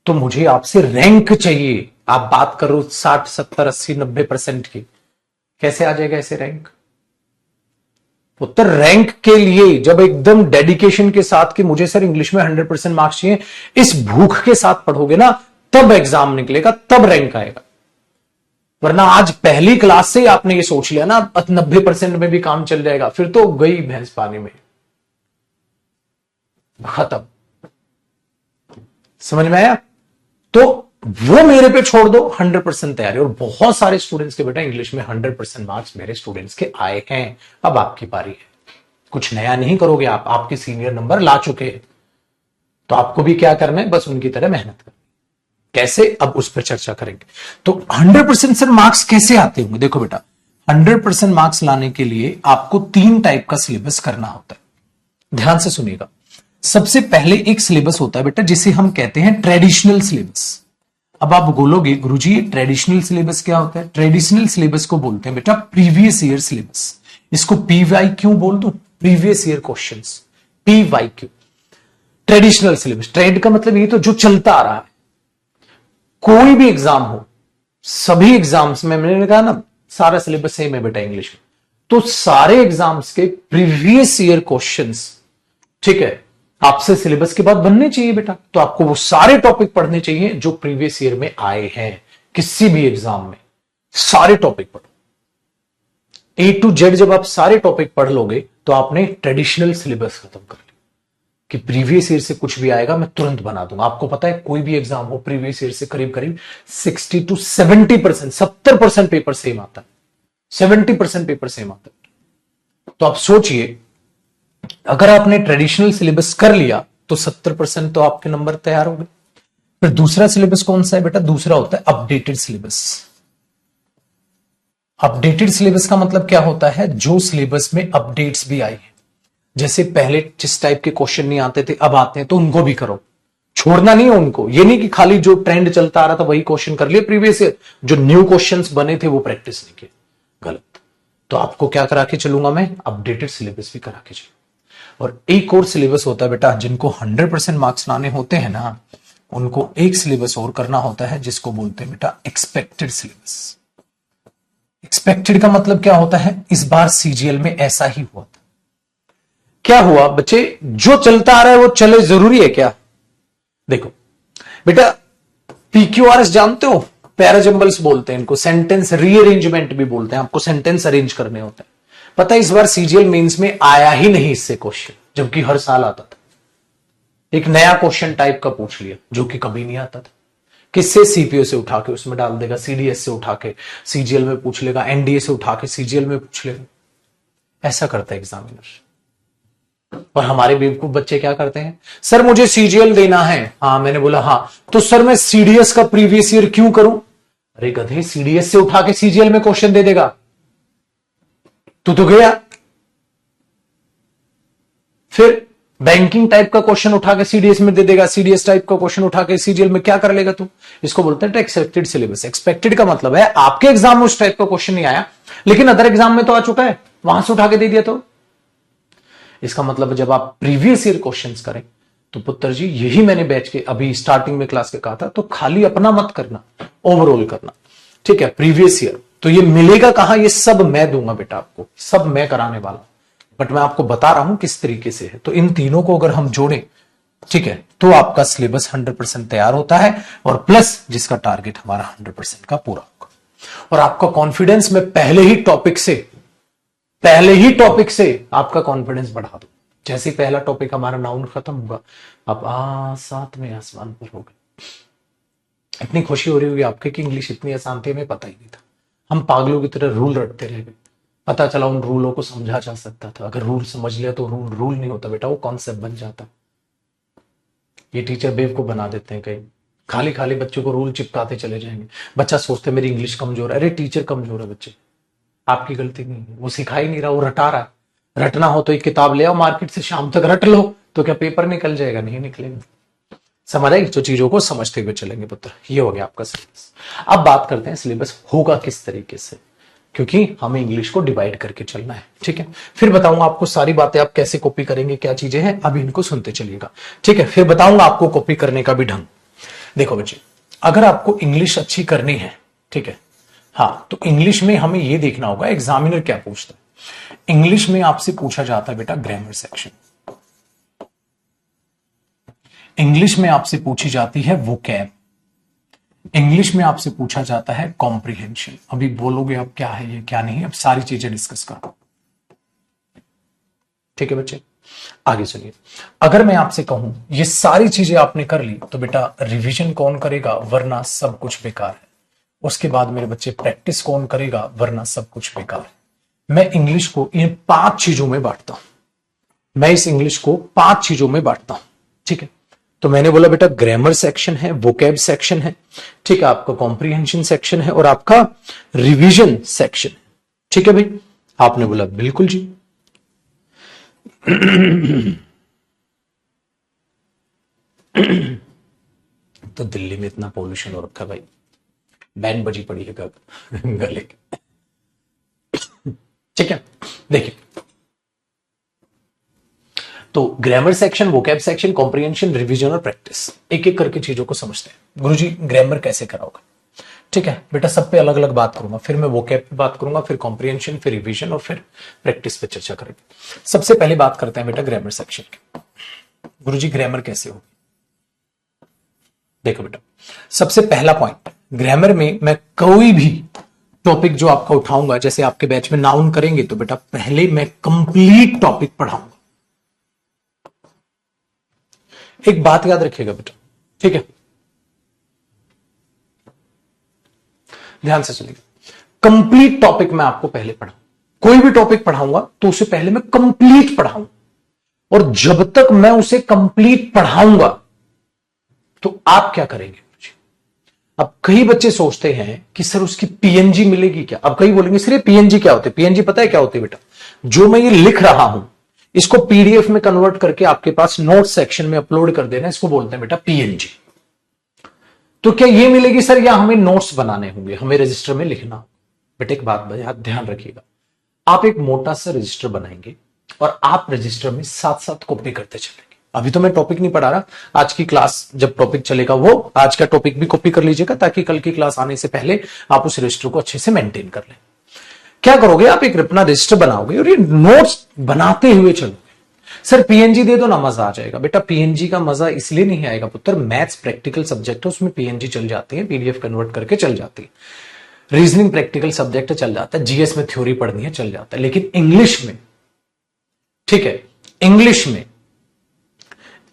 तो मुझे आपसे रैंक चाहिए। आप बात करो 60, 70, 80, 90% की, कैसे आ जाएगा ऐसे रैंक। उत्तर रैंक के लिए जब एकदम डेडिकेशन के साथ कि मुझे सर इंग्लिश में 100% मार्क्स चाहिए, इस भूख के साथ पढ़ोगे ना, तब एग्जाम निकलेगा, तब रैंक आएगा। वरना आज पहली क्लास से आपने ये सोच लिया ना 90% में भी काम चल जाएगा, फिर तो गई भैंस पानी में, खत्म। समझ में आया। तो वो मेरे पे छोड़ दो, 100% तैयारी। और बहुत सारे स्टूडेंट्स के बेटा इंग्लिश में 100% मार्क्स मेरे स्टूडेंट्स के आए हैं। अब आपकी बारी है, कुछ नया नहीं करोगे आप, आपके सीनियर नंबर ला चुके हैं, तो आपको भी क्या करना है, बस उनकी तरह मेहनत करनी। कैसे, अब उस पर चर्चा करेंगे। तो 100% सर मार्क्स कैसे आते होंगे। देखो बेटा 100% मार्क्स लाने के लिए आपको 3 टाइप का सिलेबस करना होता है। ध्यान से सुनिएगा। सबसे पहले एक सिलेबस होता है बेटा जिसे हम कहते हैं ट्रेडिशनल सिलेबस। अब आप बोलोगे गुरुजी ट्रेडिशनल सिलेबस क्या होता है। ट्रेडिशनल सिलेबस को बोलते हैं बेटा प्रीवियस ईयर सिलेबस। इसको पीवाई क्यों बोल दो, previous year questions, PYQ. Traditional syllabus, trade का मतलब ये तो जो चलता आ रहा है। कोई भी एग्जाम हो, सभी एग्जाम्स में मैंने कहा ना सारा सिलेबस सेम है बेटा इंग्लिश में, तो सारे एग्जाम्स के प्रीवियस ईयर क्वेश्चंस, ठीक है, आपसे सिलेबस के बाद बनने चाहिए बेटा। तो आपको वो सारे टॉपिक पढ़ने चाहिए जो प्रीवियस ईयर में आए हैं किसी भी एग्जाम में, सारे टॉपिक पढ़ो A to Z। जब आप सारे टॉपिक पढ़ लोगे तो आपने ट्रेडिशनल सिलेबस खत्म कर लिया। कि प्रीवियस ईयर से कुछ भी आएगा मैं तुरंत बना दूंगा। आपको पता है कोई भी एग्जाम हो प्रीवियस ईयर से करीब करीब 60 to 70%, 70% पेपर सेम आता है, 70% पेपर सेम आता है। तो आप सोचिए अगर आपने ट्रेडिशनल सिलेबस कर लिया तो 70% तो आपके नंबर तैयार हो गए। फिर दूसरा सिलेबस कौन सा है बेटा? दूसरा होता है अपडेटेड सिलेबस। अपडेटेड सिलेबस का मतलब क्या होता है? जो सिलेबस में अपडेट्स भी आई है, जैसे पहले जिस टाइप के क्वेश्चन नहीं आते थे अब आते हैं तो उनको भी करो, छोड़ना नहीं है उनको। ये नहीं कि खाली जो ट्रेंड चलता आ रहा था वही क्वेश्चन कर लिए प्रीवियस ईयर, जो न्यू क्वेश्चंस बने थे वो प्रैक्टिस नहीं किए, गलत। तो आपको क्या करा के चलूंगा मैं? अपडेटेड सिलेबस भी करा के चलूंगा। और एक और सिलेबस होता है बेटा, जिनको 100% मार्क्स लाने होते हैं ना, उनको एक सिलेबस और करना होता है जिसको बोलते हैं बेटा एक्सपेक्टेड सिलेबस। एक्सपेक्टेड का मतलब क्या होता है? इस बार सीजीएल में ऐसा ही हुआ था। क्या हुआ बच्चे? जो चलता आ रहा है वो चले जरूरी है क्या? देखो बेटा, पीक्यूआरएस जानते हो? पैराजंबल्स बोलते हैं इनको, सेंटेंस रीअरेंजमेंट भी बोलते हैं। आपको सेंटेंस अरेंज करने होते हैं। पता है इस बार सीजीएल मेंस में आया ही नहीं इससे क्वेश्चन, जबकि हर साल आता था। एक नया क्वेश्चन टाइप का पूछ लिया जो कि कभी नहीं आता था। किससे? सीपीओ से उठा के उसमें डाल देगा, सीडीएस से उठा के सीजीएल में पूछ लेगा, एनडीए से उठा के सीजीएल में पूछ लेगा। ऐसा करता है एग्जामिनर। और हमारे बेवकूफ बच्चे क्या करते हैं? सर मुझे सीजीएल देना है। हाँ, मैंने बोला हाँ, तो सर मैं सीडीएस का प्रीवियस ईयर क्यों करूं? अरे गधे, सीडीएस से उठा के सीजीएल में क्वेश्चन दे देगा, तू तो गया। फिर बैंकिंग टाइप का क्वेश्चन उठा के सीडीएस में दे देगा, सीडीएस टाइप का क्वेश्चन उठा के सीजीएल में क्या कर लेगा तू? इसको बोलते हैं एक्सपेक्टेड सिलेबस। एक्सपेक्टेड का मतलब है आपके एग्जाम में उस टाइप का क्वेश्चन नहीं आया, लेकिन अदर एग्जाम में तो आ चुका है, वहां से उठा के दे दिया। तो इसका मतलब जब आप प्रीवियस ईयर क्वेश्चंस करें तो पुत्र जी, यही मैंने बैच के अभी स्टार्टिंग में क्लास के कहा था, तो खाली अपना मत करना, ओवरऑल करना। ठीक है, प्रीवियस ईयर तो ये मिलेगा कहां? ये सब मैं दूंगा बेटा आपको, सब मैं कराने वाला, बट मैं आपको बता रहा हूं किस तरीके से है। तो इन तीनों को अगर हम जोड़ें, ठीक है, तो आपका सिलेबस 100% तैयार होता है, और प्लस जिसका टारगेट हमारा 100% का पूरा होगा। और आपका कॉन्फिडेंस में पहले ही टॉपिक से आपका कॉन्फिडेंस बढ़ा दो। जैसे ही पहला टॉपिक हमारा नाउन खत्म होगा, आप सातवें आसमान पर हो गए। इतनी खुशी हो रही होगी आपके कि इंग्लिश इतनी आसान थी, हमें पता ही नहीं था। हम पागलों की तरह रूल रटते रह गए। पता चला उन रूलों को समझा जा सकता था। अगर रूल समझ लिया तो रूल नहीं होता बेटा, वो कॉन्सेप्ट बन जाता। ये टीचर बेवकूफ बना देते हैं कहीं, खाली खाली बच्चों को रूल चिपकाते चले जाएंगे। बच्चा सोचते मेरी इंग्लिश कमजोर है। अरे टीचर कमजोर है बच्चे, आपकी गलती नहीं है, वो सिखा ही नहीं रहा, वो रटा रहा है। रटना हो तो एक किताब ले आओ मार्केट से, शाम तक रट लो, तो क्या पेपर निकल जाएगा? नहीं निकलेगा। समझ आई? तो चीजों को समझते हुए चलेंगे पुत्र। ये हो गया आपका सिलेबस। अब बात करते हैं सिलेबस होगा किस तरीके से, क्योंकि हमें इंग्लिश को डिवाइड करके चलना है। ठीक है, फिर बताऊंगा आपको सारी बातें, आप कैसे कॉपी करेंगे, क्या चीजें हैं, अभी इनको सुनते चलिएगा। ठीक है, फिर बताऊंगा आपको कॉपी करने का भी ढंग। देखो बच्चे, अगर आपको इंग्लिश अच्छी करनी है, ठीक है, हाँ, तो इंग्लिश में हमें यह देखना होगा एग्जामिनर क्या पूछता है। इंग्लिश में आपसे पूछा जाता है बेटा ग्रामर सेक्शन। इंग्लिश में आपसे पूछी जाती है वोकैब। इंग्लिश में आपसे पूछा जाता है कॉम्प्रिहेंशन। अभी बोलोगे अब क्या है ये क्या नहीं, अब सारी चीजें डिस्कस करो। ठीक है बच्चे, आगे चलिए। अगर मैं आपसे कहूं ये सारी चीजें आपने कर ली तो बेटा रिवीजन कौन करेगा, वरना सब कुछ बेकार है। उसके बाद मेरे बच्चे प्रैक्टिस कौन करेगा, वरना सब कुछ बेकार है। मैं इंग्लिश को इन 5 चीजों में बांटता हूं। मैं इस इंग्लिश को 5 चीजों में बांटता हूं। ठीक है, तो मैंने बोला बेटा ग्रामर सेक्शन है, वोकैब सेक्शन है, ठीक है, आपका कॉम्प्रिहेंशन सेक्शन है, और आपका रिवीजन सेक्शन है। ठीक है भाई, आपने बोला बिल्कुल जी। तो दिल्ली में इतना पॉल्यूशन हो रखा भाई, बैंड बजी पड़ी है गले की। ठीक है, देखिए, तो grammar section, vocab section, comprehension, revision और प्रैक्टिस, एक एक करके चीजों को समझते हैं। गुरुजी ग्रामर कैसे कराओगे? ठीक है बेटा, सब पे अलग अलग बात करूंगा, फिर मैं वोकैब पे बात करूंगा, फिर कॉम्प्रिहेंशन, फिर रिवीजन और फिर प्रैक्टिस पे चर्चा करेंगे। सबसे पहले बात करते हैं बेटा ग्रामर सेक्शन की। गुरुजी ग्रामर कैसे होगी? देखो बेटा, सबसे पहला पॉइंट, ग्रामर में मैं कोई भी टॉपिक जो आपका उठाऊंगा, जैसे आपके बैच में नाउन करेंगे तो बेटा पहले मैं कंप्लीट टॉपिक पढ़ाऊंगा। एक बात याद रखिएगा बेटा, ठीक है, ध्यान से चलिए। कंप्लीट टॉपिक मैं आपको पहले पढ़ाऊं, कोई भी टॉपिक पढ़ाऊंगा तो उसे पहले मैं कंप्लीट पढ़ाऊं, और जब तक मैं उसे कंप्लीट पढ़ाऊंगा तो आप क्या करेंगे। अब कई बच्चे सोचते हैं कि सर उसकी पीएनजी मिलेगी क्या। अब कई बोलेंगे सर ये पीएनजी क्या होती है। पीएनजी पता है क्या होती है बेटा, जो मैं ये लिख रहा हूं इसको पीडीएफ में कन्वर्ट करके आपके पास नोट सेक्शन में अपलोड कर देना, इसको बोलते हैं बेटा पीएनजी। तो क्या ये मिलेगी सर, या हमें नोट्स बनाने होंगे, हमें रजिस्टर में लिखना। बेटा एक बात ध्यान रखिएगा, आप एक मोटा सा रजिस्टर बनाएंगे और आप रजिस्टर में साथ साथ कॉपी करते चलेंगे। अभी तो मैं टॉपिक नहीं पढ़ा रहा, आज की क्लास जब टॉपिक चलेगा वो आज का टॉपिक भी कॉपी कर लीजिएगा, ताकि कल की क्लास आने से पहले आप उस रजिस्टर को अच्छे से मेंटेन कर लें। क्या करोगे, आप एक अपना रजिस्टर बनाओगे और ये नोट्स बनाते हुए चलोगे। सर पीएनजी दे दो ना, मजा आ जाएगा। बेटा पीएनजी का मजा इसलिए नहीं आएगा पुत्र, मैथ्स प्रैक्टिकल सब्जेक्ट है उसमें पीएनजी चल जाती है, पीडीएफ कन्वर्ट करके चल जाती है, रीजनिंग प्रैक्टिकल सब्जेक्ट चल जाता है, जीएस में थ्योरी पढ़नी है चल जाता है। लेकिन इंग्लिश में, ठीक है, इंग्लिश में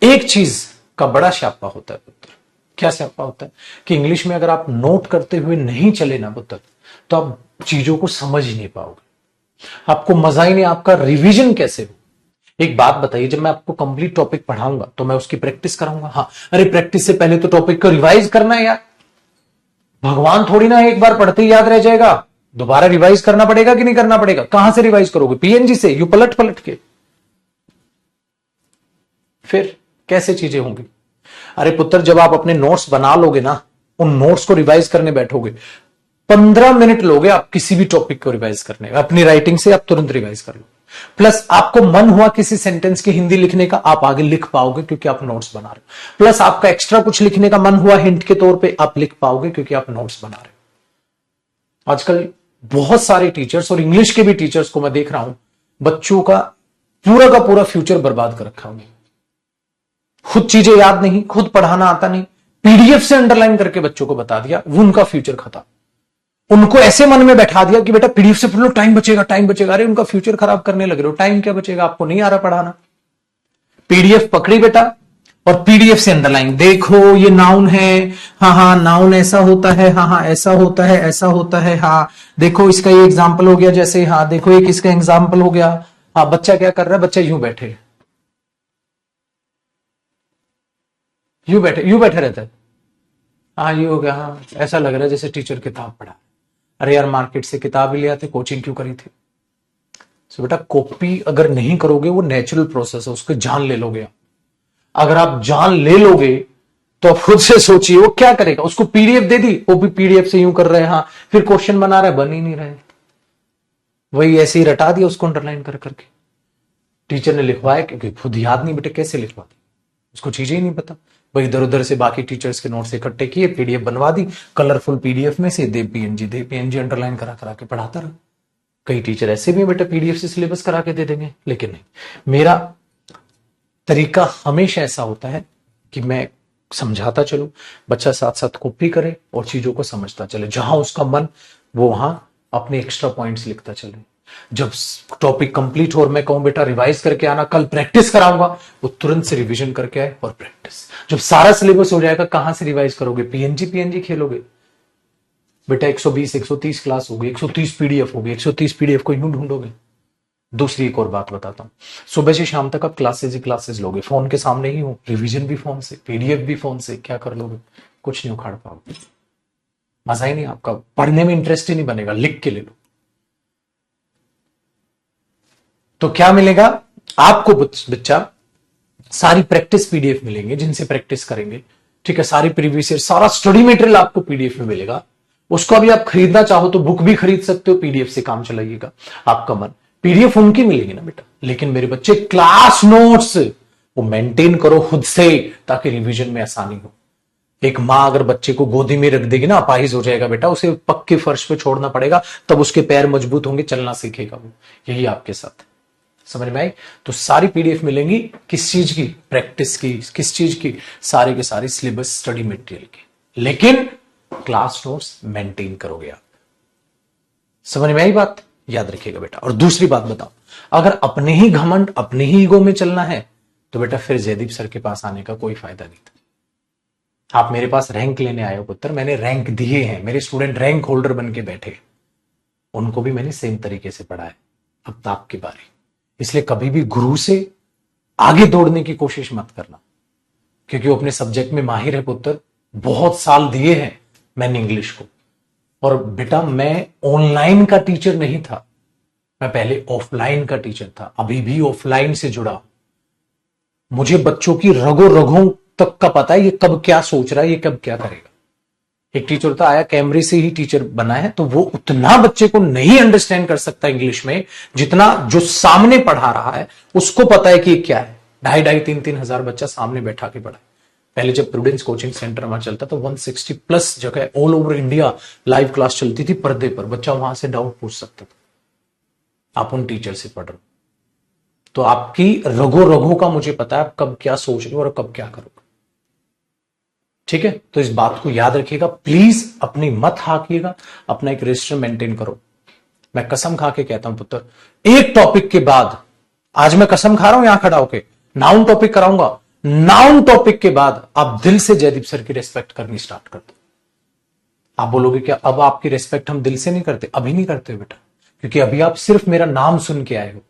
एक चीज का बड़ा स्यापा होता है पुत्र। क्या स्यापा होता है कि इंग्लिश में अगर आप नोट करते हुए नहीं चले ना पुत्र, तो आप चीजों को समझ ही नहीं पाओगे, आपको मजा ही नहीं, आपका रिवीजन कैसे हो। एक बात बताइए, जब मैं आपको कंप्लीट टॉपिक पढ़ाऊंगा तो मैं उसकी प्रैक्टिस कराऊंगा। हाँ, अरे प्रैक्टिस से पहले तो टॉपिक को रिवाइज करना है यार। भगवान थोड़ी ना एक बार पढ़ते ही याद रह जाएगा, दोबारा रिवाइज करना पड़ेगा कि नहीं करना पड़ेगा। कहां से रिवाइज करोगे, पीएनजी से, यू पलट पलट के। फिर कैसे चीजें होंगी। अरे पुत्र जब आप अपने नोट्स बना लोगे ना, उन नोट्स को रिवाइज करने बैठोगे, 15 मिनट लोगे आप किसी भी टॉपिक को रिवाइज करने, अपनी राइटिंग से आप तुरंत रिवाइज कर लो। प्लस आपको मन हुआ किसी सेंटेंस की हिंदी लिखने का, आप आगे लिख पाओगे क्योंकि आप नोट्स बना रहे हो। प्लस आपका एक्स्ट्रा कुछ लिखने का मन हुआ हिंट के तौर पे, आप लिख पाओगे क्योंकि आप नोट्स बना रहे हो। आजकल बहुत सारे टीचर्स और इंग्लिश के भी टीचर्स को मैं देख रहा हूं, बच्चों का पूरा फ्यूचर बर्बाद कर रखा है। खुद चीजें याद नहीं, खुद पढ़ाना आता नहीं, पीडीएफ से अंडरलाइन करके बच्चों को बता दिया, वो उनका फ्यूचर खत्म। उनको ऐसे मन में बैठा दिया कि बेटा पीडीएफ से पढ़ लो, टाइम बचेगा टाइम बचेगा। अरे उनका फ्यूचर खराब करने लग रहे हो। टाइम क्या बचेगा, आपको नहीं आ रहा पढ़ाना। पीडीएफ पकड़ी बेटा और पीडीएफ से अंडरलाइन, देखो ये नाउन है, हाँ हाँ नाउन ऐसा होता है, हाँ हाँ ऐसा होता है, ऐसा होता है, हाँ देखो इसका ये एग्जाम्पल हो गया, जैसे हाँ देखो एक इसका एग्जाम्पल हो गया। हाँ बच्चा क्या कर रहा है, बच्चा यूं बैठे रहता है। हाँ ये हो गया, हाँ ऐसा लग रहा है जैसे टीचर किताब पढ़ा। अरे यार मार्केट से किताब ही ले आते, कोचिंग क्यों करी थी। सो बेटा कॉपी अगर नहीं करोगे, वो नेचुरल प्रोसेस है, उसको जान ले लोगे आप। अगर आप जान ले लोगे तो आप खुद से सोचिए वो क्या करेगा। उसको पीडीएफ दे दी, वो भी पीडीएफ से यूं कर रहे हैं, हाँ फिर क्वेश्चन बना रहे, बन ही नहीं रहे, वही ऐसे ही रटा दिया उसको अंडरलाइन कर करके। टीचर ने लिखवाया क्योंकि खुद याद नहीं, बेटे कैसे लिखवा दी, उसको चीजें ही नहीं पता। वही इधर उधर से बाकी टीचर्स के नोट्स इकट्ठे किए, पीडीएफ बनवा दी, कलरफुल पीडीएफ में से दे पीएनजी अंडरलाइन करा करा के पढ़ाता रहा। कई टीचर ऐसे भी बेटा पीडीएफ से सिलेबस करा के दे देंगे, लेकिन नहीं, मेरा तरीका हमेशा ऐसा होता है कि मैं समझाता चलूं, बच्चा साथ साथ कॉपी करे और चीजों को समझता चले। जहां उसका मन वो वहां अपने एक्स्ट्रा पॉइंट्स लिखता चले। जब टॉपिक कंप्लीट हो और मैं कहूं बेटा रिवाइज करके आना, कल प्रैक्टिस कराऊंगा, वो तुरंत से रिवीजन करके आए और प्रैक्टिस। जब सारा सिलेबस हो जाएगा, कहां से रिवाइज करोगे, पीएनजी खेलोगे बेटा। 120 130 क्लास होगी, 130 पीडीएफ होगी, 130 पीडीएफ को यूं ढूंढोगे। दूसरी एक और बात बताता हूं, सुबह से शाम तक आप क्लासेस ही क्लासेस लोगे, फोन के सामने ही हो, रिवीजन भी फोन से, पीडीएफ भी फोन से, क्या कर लोगे, कुछ नहीं उखाड़ पाओगे, मजा ही नहीं, आपका पढ़ने में इंटरेस्ट ही नहीं बनेगा। लिख के ले लो तो क्या मिलेगा आपको, बच्चा सारी प्रैक्टिस पीडीएफ मिलेंगे जिनसे प्रैक्टिस करेंगे, ठीक है। सारी प्रीवियस ईयर सारा स्टडी मटेरियल आपको पीडीएफ में मिलेगा। उसको अभी आप खरीदना चाहो तो बुक भी खरीद सकते हो, पीडीएफ से काम चलाइएगा आपका मन। पीडीएफ उनकी मिलेगी ना बेटा, लेकिन मेरे बच्चे क्लास नोट्स वो मेंटेन करो खुद से, ताकि रिवीजन में आसानी हो। एक मां अगर बच्चे को गोदी में रख देगी ना, अपाहिज हो जाएगा बेटा, उसे पक्के फर्श पे छोड़ना पड़ेगा, तब उसके पैर मजबूत होंगे, चलना सीखेगा वो। यही आपके साथ, समझ में आई। तो सारी पीडीएफ मिलेंगी, किस चीज की, प्रैक्टिस की, किस चीज की, सारे के सारे सिलेबस स्टडी मटेरियल की, लेकिन क्लास नोट्स मेंटेन करोगे आप। समझ में आई बात, याद रखिएगा बेटा। और दूसरी बात बताओ, अगर अपने ही घमंड अपने ही ईगो में चलना है तो बेटा फिर जयदीप सर के पास आने का कोई फायदा नहीं था। आप मेरे पास रैंक लेने आए हो पुत्र, मैंने रैंक दिए हैं, मेरे स्टूडेंट रैंक होल्डर बन के बैठे, उनको भी मैंने सेम तरीके से पढ़ाया। अब तो आपकी बारी। इसलिए कभी भी गुरु से आगे दौड़ने की कोशिश मत करना, क्योंकि वो अपने सब्जेक्ट में माहिर है पुत्र। बहुत साल दिए हैं मैंने इंग्लिश को। और बेटा मैं ऑनलाइन का टीचर नहीं था, मैं पहले ऑफलाइन का टीचर था, अभी भी ऑफलाइन से जुड़ा। मुझे बच्चों की रगों रगों तक का पता है, ये कब क्या सोच रहा है, ये कब क्या करेगा। एक टीचर तो आया कैमरे से ही टीचर बना है, तो वो उतना बच्चे को नहीं अंडरस्टैंड कर सकता इंग्लिश में जितना जो सामने पढ़ा रहा है उसको पता है कि ये क्या है। 2,500-3,000 बच्चा सामने बैठा के पढ़ा। पहले जब प्रूडेंस कोचिंग सेंटर वहां चलता तो 160 प्लस जगह all over India live class चलती थी पर्दे पर, बच्चा वहां से डाउट पूछ सकता था। आप उन टीचर से पढ़ रहे हो तो आपकी रगो रगो का मुझे पता है आप कब क्या सोच रहे हो और कब क्या करोगे। ठीक है, तो इस बात को याद रखिएगा, प्लीज अपनी मत हाकिएगा, अपना एक रजिस्टर मेंटेन करो। मैं कसम खा के कहता हूं पुत्र, एक टॉपिक के बाद, आज मैं कसम खा रहा हूं यहां खड़ा होके, नाउन टॉपिक कराऊंगा, नाउन टॉपिक के बाद आप दिल से जयदीप सर की रेस्पेक्ट करनी स्टार्ट कर दो। आप बोलोगे क्या अब आपकी रेस्पेक्ट हम दिल से नहीं करते? अभी नहीं करते बेटा, क्योंकि अभी आप सिर्फ मेरा नाम सुन के आए हो,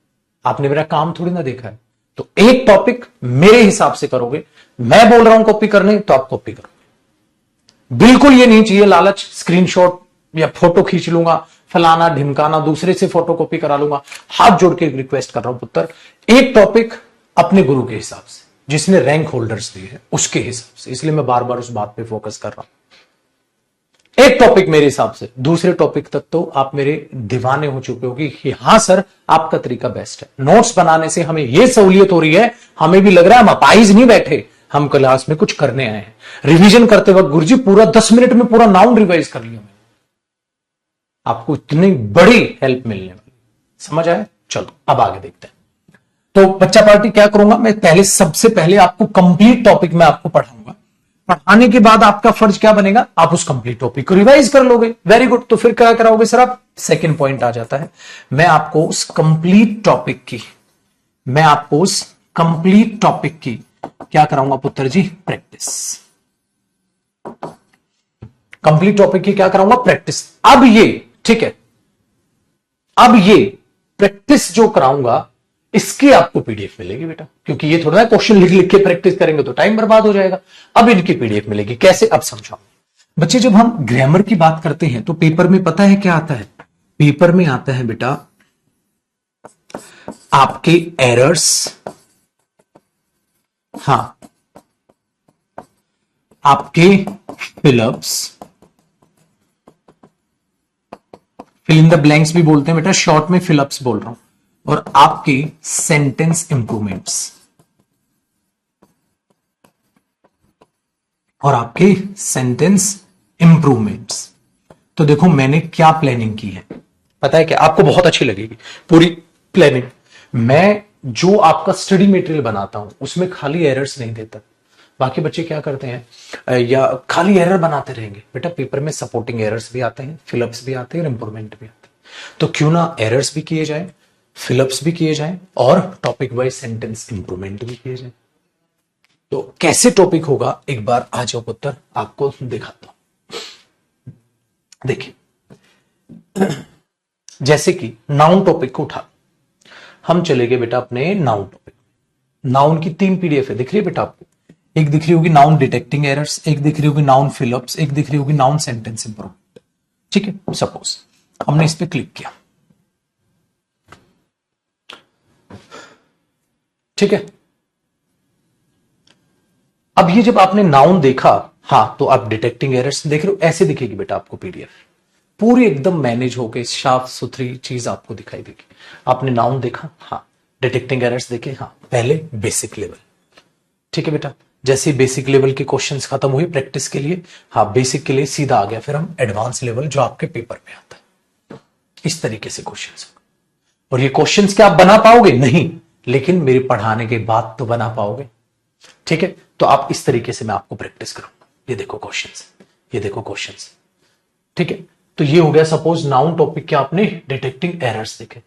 आपने मेरा काम थोड़ी ना देखा है। तो एक टॉपिक मेरे हिसाब से करोगे, मैं बोल रहा हूं कॉपी करने तो आप कॉपी करोगे। बिल्कुल ये नहीं चाहिए लालच, स्क्रीनशॉट या फोटो खींच लूंगा, फलाना ढिमकाना, दूसरे से फोटो कॉपी करा लूंगा। हाथ जोड़ के रिक्वेस्ट कर रहा हूं पुत्र, एक टॉपिक अपने गुरु के हिसाब से, जिसने रैंक होल्डर्स दिए हैं उसके हिसाब से। इसलिए मैं बार बार उस बात पे फोकस कर रहा हूं। एक टॉपिक मेरे हिसाब से, दूसरे टॉपिक तक तो आप मेरे दीवाने हो चुके हो कि हां सर आपका तरीका बेस्ट है। नोट्स बनाने से हमें यह सहूलियत हो रही है, हमें भी लग रहा है हम अपाइज नहीं बैठे, हम क्लास में कुछ करने आए हैं। रिवीजन करते वक्त गुरुजी पूरा 10 मिनट में पूरा नाउन रिवाइज कर लिया मैंने, आपको इतनी बड़ी हेल्प मिलने वाली। समझ आया? चलो अब आगे देखते हैं। तो बच्चा पार्टी क्या करूंगा मैं, पहले सबसे पहले आपको कंप्लीट टॉपिक में आपको पढ़ाऊंगा। पढ़ाने के बाद आपका फर्ज क्या बनेगा, आप उस कंप्लीट टॉपिक को रिवाइज कर लोगे। Very good. तो फिर क्या कराओगे सर आप? सेकंड पॉइंट आ जाता है, मैं आपको उस कंप्लीट टॉपिक की, मैं आपको उस कंप्लीट टॉपिक की क्या कराऊंगा पुत्र जी? प्रैक्टिस। कंप्लीट टॉपिक की क्या कराऊंगा? प्रैक्टिस। अब ये ठीक है, अब ये प्रैक्टिस जो कराऊंगा इसकी आपको पीडीएफ मिलेगी बेटा, क्योंकि ये थोड़ा ना क्वेश्चन लिख लिख के प्रैक्टिस करेंगे तो टाइम बर्बाद हो जाएगा। अब इनकी पीडीएफ मिलेगी। कैसे? अब समझाओ बच्चे। जब हम ग्रामर की बात करते हैं तो पेपर में पता है क्या आता है? पेपर में आता है बेटा आपके एरर्स, हां आपके fill ups, fill in the blanks भी बोलते हैं बेटा, शॉर्ट में फिलअप्स बोल रहा हूं, और आपके सेंटेंस इंप्रूवमेंट्स, और आपके सेंटेंस इंप्रूवमेंट्स। तो देखो मैंने क्या प्लानिंग की है, पता है क्या? आपको बहुत अच्छी लगेगी पूरी प्लानिंग। मैं जो आपका स्टडी मटेरियल बनाता हूं उसमें खाली एरर्स नहीं देता। बाकी बच्चे क्या करते हैं, या खाली एरर बनाते रहेंगे। बेटा पेपर में सपोर्टिंग एरर्स भी आते हैं, फिलअप्स भी आते हैं और इंप्रूवमेंट भी आते हैं। तो क्यों ना एरर्स भी किए जाए, फिलअप्स भी किए जाएं और टॉपिक वाइज सेंटेंस इंप्रूवमेंट भी किए जाएं। तो कैसे टॉपिक होगा, एक बार आ जाओ पुत्र आपको दिखाता हूं। देखिए जैसे कि नाउन टॉपिक को उठा, हम चले गए बेटा अपने नाउन टॉपिक। नाउन की 3 पीडीएफ है, दिख रही है बेटा आपको? एक दिख रही होगी नाउन डिटेक्टिंग एरर्स, एक दिख रही होगी नाउन फिलअप्स, एक दिख रही होगी नाउन सेंटेंस इंप्रूवमेंट। ठीक है, सपोज हमने इस पर क्लिक किया, ठीक है। अब ये जब आपने नाउन देखा, हां तो आप डिटेक्टिंग एरर्स देख रहे हो, ऐसे दिखेगी बेटा आपको पीडीएफ पूरी एकदम मैनेज होके साफ सुथरी चीज आपको दिखाई देगी। आपने नाउन देखा, हाँ डिटेक्टिंग एरर्स देखे, हाँ पहले बेसिक लेवल, ठीक है बेटा। जैसे बेसिक लेवल के क्वेश्चंस खत्म हुए प्रैक्टिस के लिए, हाँ बेसिक के लिए सीधा आ गया, फिर हम एडवांस लेवल जो आपके पेपर में आता है, इस तरीके से क्वेश्चंस। और ये क्वेश्चंस क्या आप बना पाओगे? नहीं, लेकिन मेरे पढ़ाने के बाद तो बना पाओगे, ठीक है। तो आप इस तरीके से मैं आपको प्रैक्टिस करूंगा। ये देखो क्वेश्चंस, ये देखो क्वेश्चंस, ठीक है। तो ये हो गया सपोज नाउन टॉपिक के आपने डिटेक्टिंग एरर्स देखे।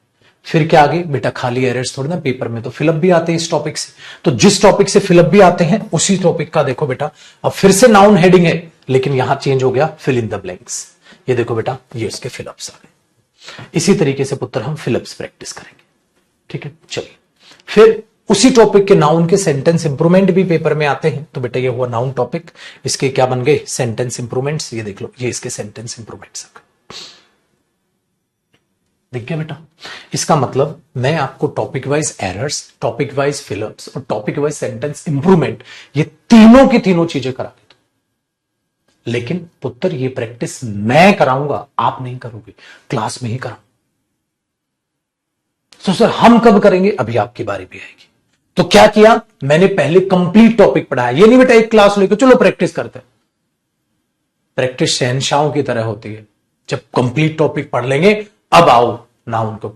फिर क्या आगे बेटा, खाली एरर्स थोड़ी ना, पेपर में तो फिलअप भी आते हैं इस टॉपिक से, तो जिस टॉपिक से फिलअप भी आते हैं उसी टॉपिक का देखो बेटा, अब फिर से नाउन हेडिंग है लेकिन यहां चेंज हो गया, फिल इन द ब्लैंक्स। ये देखो बेटा, ये इसके फिलअप्स आ गए। इसी तरीके से पुत्र हम फिलअप्स प्रैक्टिस करेंगे, ठीक है। चलिए, फिर उसी टॉपिक के नाउन के सेंटेंस इंप्रूवमेंट भी पेपर में आते हैं, तो बेटा ये हुआ नाउन टॉपिक, इसके क्या बन गए, सेंटेंस इंप्रूवमेंट्स। ये देख लो, ये इसके सेंटेंस इंप्रूवमेंट्स आ गए, देख गया बेटा। इसका मतलब मैं आपको topic wise errors, topic wise fill-ups और टॉपिक वाइज सेंटेंस इंप्रूवमेंट, ये तीनों की तीनों चीजें करा देता हूं, लेकिन पुत्र ये प्रैक्टिस मैं कराऊंगा, आप नहीं करोगे, क्लास में ही कराऊंगा। तो सर हम कब करेंगे, अभी आपकी बारी भी आएगी। तो क्या किया मैंने, पहले कंप्लीट टॉपिक पढ़ाया, ये नहीं बेटा एक क्लास लेकर चलो प्रैक्टिस करते हैं। प्रैक्टिस शहंशाहों की तरह होती है, जब कंप्लीट टॉपिक पढ़ लेंगे अब आओ नाउन को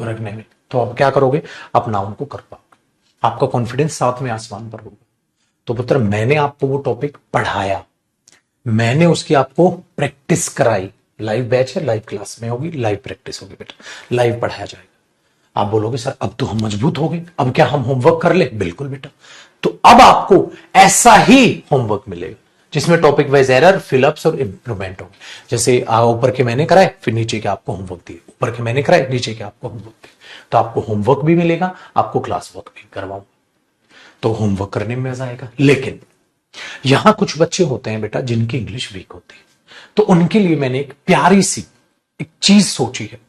रखने में, तो अब क्या करोगे, आप नाउन को कर पाओगे, आपका कॉन्फिडेंस सातवें आसमान पर होगा। तो पुत्र मैंने आपको वो टॉपिक पढ़ाया, मैंने उसकी आपको प्रैक्टिस कराई, लाइव बैच है, लाइव क्लास में होगी, लाइव प्रैक्टिस होगी बेटा, लाइव पढ़ाया जाएगा। आप बोलोगे सर अब तो हम मजबूत हो गए, अब क्या हम होमवर्क कर ले, बिल्कुल बेटा। तो अब आपको ऐसा ही होमवर्क मिलेगा जिसमें टॉपिक वाइज एरर, फिलअप्स और इंप्रूवमेंट होंगे। जैसे ऊपर के मैंने कराए, फिर नीचे के आपको होमवर्क दिए, ऊपर के मैंने कराए, नीचे के आपको होमवर्क दिए, तो आपको होमवर्क भी मिलेगा, आपको क्लास वर्क भी करवाऊंगा, तो होमवर्क करने में मजा आएगा। लेकिन यहां कुछ बच्चे होते हैं बेटा जिनकी इंग्लिश वीक होती है, तो उनके लिए मैंने एक प्यारी सी एक चीज सोची है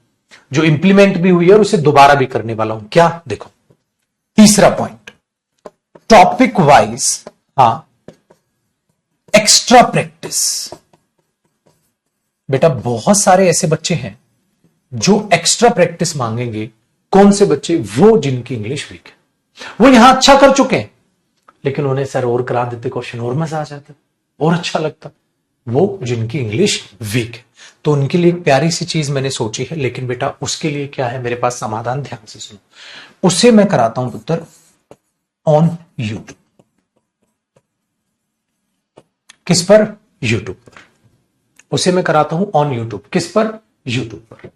जो इंप्लीमेंट भी हुई है और उसे दोबारा भी करने वाला हूं। क्या, देखो तीसरा point, topic wise extra practice. बेटा बहुत सारे ऐसे बच्चे हैं जो एक्स्ट्रा प्रैक्टिस मांगेंगे। कौन से बच्चे, वो जिनकी इंग्लिश वीक है, वो यहां अच्छा कर चुके हैं लेकिन उन्हें सर और करा देते, क्वेश्चन और मजा आ जाता, और अच्छा लगता, वो जिनकी इंग्लिश वीक है। तो उनके लिए एक प्यारी सी चीज मैंने सोची है, लेकिन बेटा उसके लिए क्या है मेरे पास समाधान, ध्यान से सुनो। उसे मैं कराता हूं पुत्र ऑन यूट्यूब। किस पर, यूट्यूब पर। उसे मैं कराता हूं ऑन यूट्यूब, किस पर, यूट्यूब पर।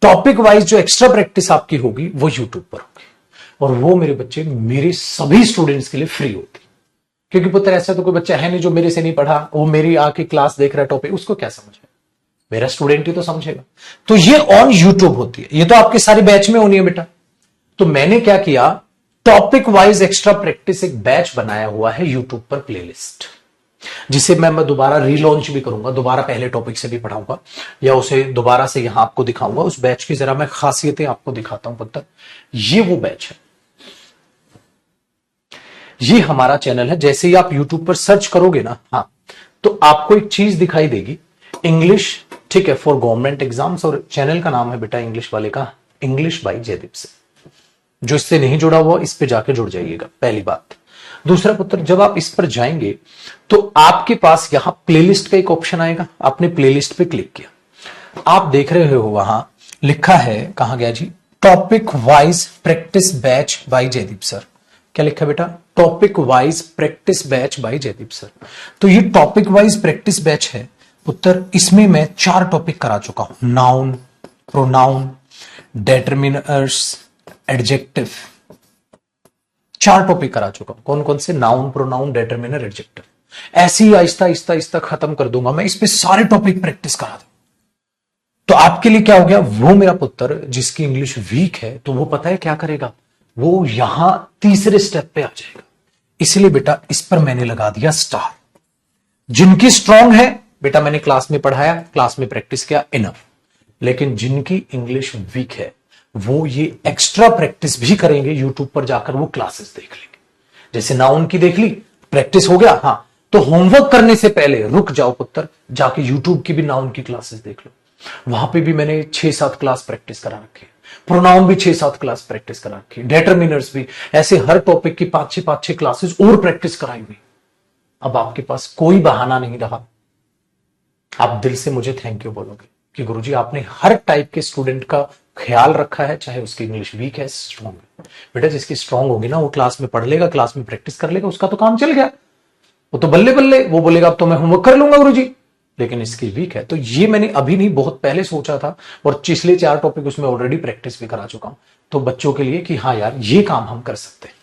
टॉपिक वाइज जो एक्स्ट्रा प्रैक्टिस आपकी होगी वो यूट्यूब पर होगी, और वो मेरे बच्चे मेरे सभी स्टूडेंट्स के लिए फ्री होती, क्योंकि पुत्र ऐसा तो कोई बच्चा है नहीं जो मेरे से नहीं पढ़ा, वो मेरी आके क्लास देख रहा है टॉपिक, उसको क्या समझे, मेरा स्टूडेंट ही तो समझेगा। तो ये ऑन यूट्यूब होती है, ये तो आपके सारे बैच में होनी है बेटा। तो मैंने क्या किया, टॉपिक वाइज एक्स्ट्रा प्रैक्टिस एक बैच बनाया हुआ है यूट्यूब पर, प्लेलिस्ट, जिसे मैं दोबारा रीलॉन्च भी करूंगा, दोबारा पहले टॉपिक से भी पढ़ाऊंगा, या उसे दोबारा से यहां आपको दिखाऊंगा। उस बैच की जरा मैं खासियतें आपको दिखाता हूं पुत्र। ये वो बैच है, ये हमारा चैनल है। जैसे ही आप यूट्यूब पर सर्च करोगे ना, तो आपको एक चीज दिखाई देगी, इंग्लिश, ठीक है, फॉर गवर्नमेंट एग्जाम्स, और चैनल का नाम है बेटा इंग्लिश वाले का, इंग्लिश बाय जयदीप से। जो इससे नहीं जुड़ा हुआ इस पे जाके जुड़ जाइएगा, पहली बात। दूसरा पुत्र, जब आप इस पर जाएंगे तो आपके पास यहां प्लेलिस्ट का एक ऑप्शन आएगा, आपने प्लेलिस्ट पे क्लिक किया, आप देख रहे हो वहां लिखा है, कहां गया जी, topic wise practice batch by Jaydeep sir. क्या लिखा बेटा, topic wise practice batch by Jaydeep sir. तो ये टॉपिक वाइज प्रैक्टिस बैच है पुत्र, इसमें मैं 4 टॉपिक करा चुका हूं, noun, pronoun, determiners, adjective, 4 topic करा चुका हूं। कौन कौन से, नाउन, प्रोनाउन, डिटरमिनर, एडजेक्टिव। ऐसे ही आहिस्ता आहिस्ता आहिस्ता खत्म कर दूंगा मैं, इस पे सारे टॉपिक प्रैक्टिस करा दूं। तो आपके लिए क्या हो गया, वो मेरा पुत्र जिसकी इंग्लिश वीक है, तो वो पता है क्या करेगा, वो यहां तीसरे स्टेप पे आ जाएगा। इसलिए बेटा इस पर मैंने लगा दिया स्टार। जिनकी स्ट्रांग है बेटा मैंने क्लास में पढ़ाया, क्लास में प्रैक्टिस किया, इनफ। लेकिन जिनकी इंग्लिश वीक है वो ये एक्स्ट्रा प्रैक्टिस भी करेंगे, यूट्यूब पर जाकर वो क्लासेस देख लेंगे। जैसे नाउन की देख ली, प्रैक्टिस हो गया, तो होमवर्क करने से पहले रुक जाओ पुत्र, जाके यूट्यूब की भी नाउन की क्लासेस देख लो। वहां पे भी मैंने 6-7 क्लास प्रैक्टिस करा रखी है, प्रोनाउन भी 6-7 क्लास प्रैक्टिस करा रखी है, डिटरमिनर्स भी, ऐसे हर टॉपिक की 5-6 क्लासेस और प्रैक्टिस कराई हुई। अब आपके पास कोई बहाना नहीं रहा, आप दिल से मुझे थैंक यू बोलोगे कि गुरुजी आपने हर टाइप के स्टूडेंट का ख्याल रखा है, चाहे उसकी इंग्लिश वीक है, स्ट्रांग है। बेटा जिसकी स्ट्रांग होगी ना वो क्लास में पढ़ लेगा, क्लास में प्रैक्टिस कर लेगा, उसका तो काम चल गया। वो तो बल्ले बल्ले, वो बोलेगा अब तो मैं होमवर्क कर लूंगा गुरुजी, लेकिन इसकी वीक है। तो ये मैंने अभी नहीं, बहुत पहले सोचा था, और पिछले 4 टॉपिक उसमें ऑलरेडी प्रैक्टिस भी करा चुका हूं। तो बच्चों के लिए कि हाँ यार ये काम हम कर सकते हैं,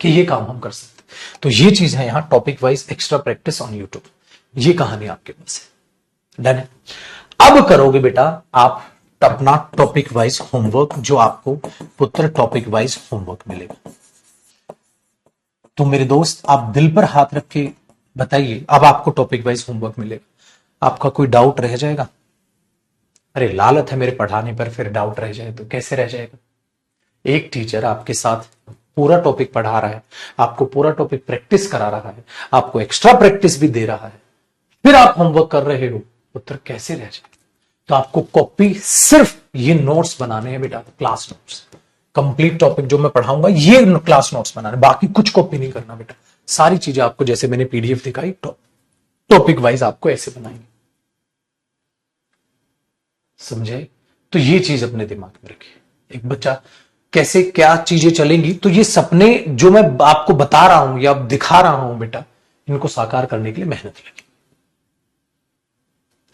कि ये काम हम कर सकते हैं। तो ये चीज है यहां topic wise extra practice on YouTube. ये कहानी आपके पास है, डन है। अब करोगे बेटा आप अपना टॉपिक वाइज होमवर्क, जो आपको पुत्र टॉपिक वाइज होमवर्क मिलेगा। तो मेरे दोस्त आप दिल पर हाथ रख के बताइए, अब आपको टॉपिक वाइज होमवर्क मिलेगा, आपका कोई डाउट रह जाएगा? अरे लालत है मेरे पढ़ाने पर, फिर डाउट रह जाए तो कैसे रह जाएगा? एक टीचर आपके साथ पूरा टॉपिक पढ़ा रहा है, आपको पूरा टॉपिक प्रैक्टिस करा रहा है, आपको एक्स्ट्रा प्रैक्टिस भी दे रहा है, फिर आप होमवर्क कर रहे हो, उत्तर कैसे रह जाए? तो आपको कॉपी सिर्फ ये नोट्स बनाने हैं बेटा, क्लास नोट्स। कंप्लीट टॉपिक जो मैं पढ़ाऊंगा ये क्लास नोट्स बनाने, बाकी कुछ कॉपी नहीं करना बेटा। सारी चीजें आपको जैसे मैंने पीडीएफ दिखाई टॉपिक वाइज आपको ऐसे बनाएंगे, समझे? तो ये चीज अपने दिमाग में रखिए। एक बच्चा कैसे क्या चीजें चलेंगी, तो ये सपने जो मैं आपको बता रहा हूं या दिखा रहा हूं बेटा, इनको साकार करने के लिए मेहनत लगी,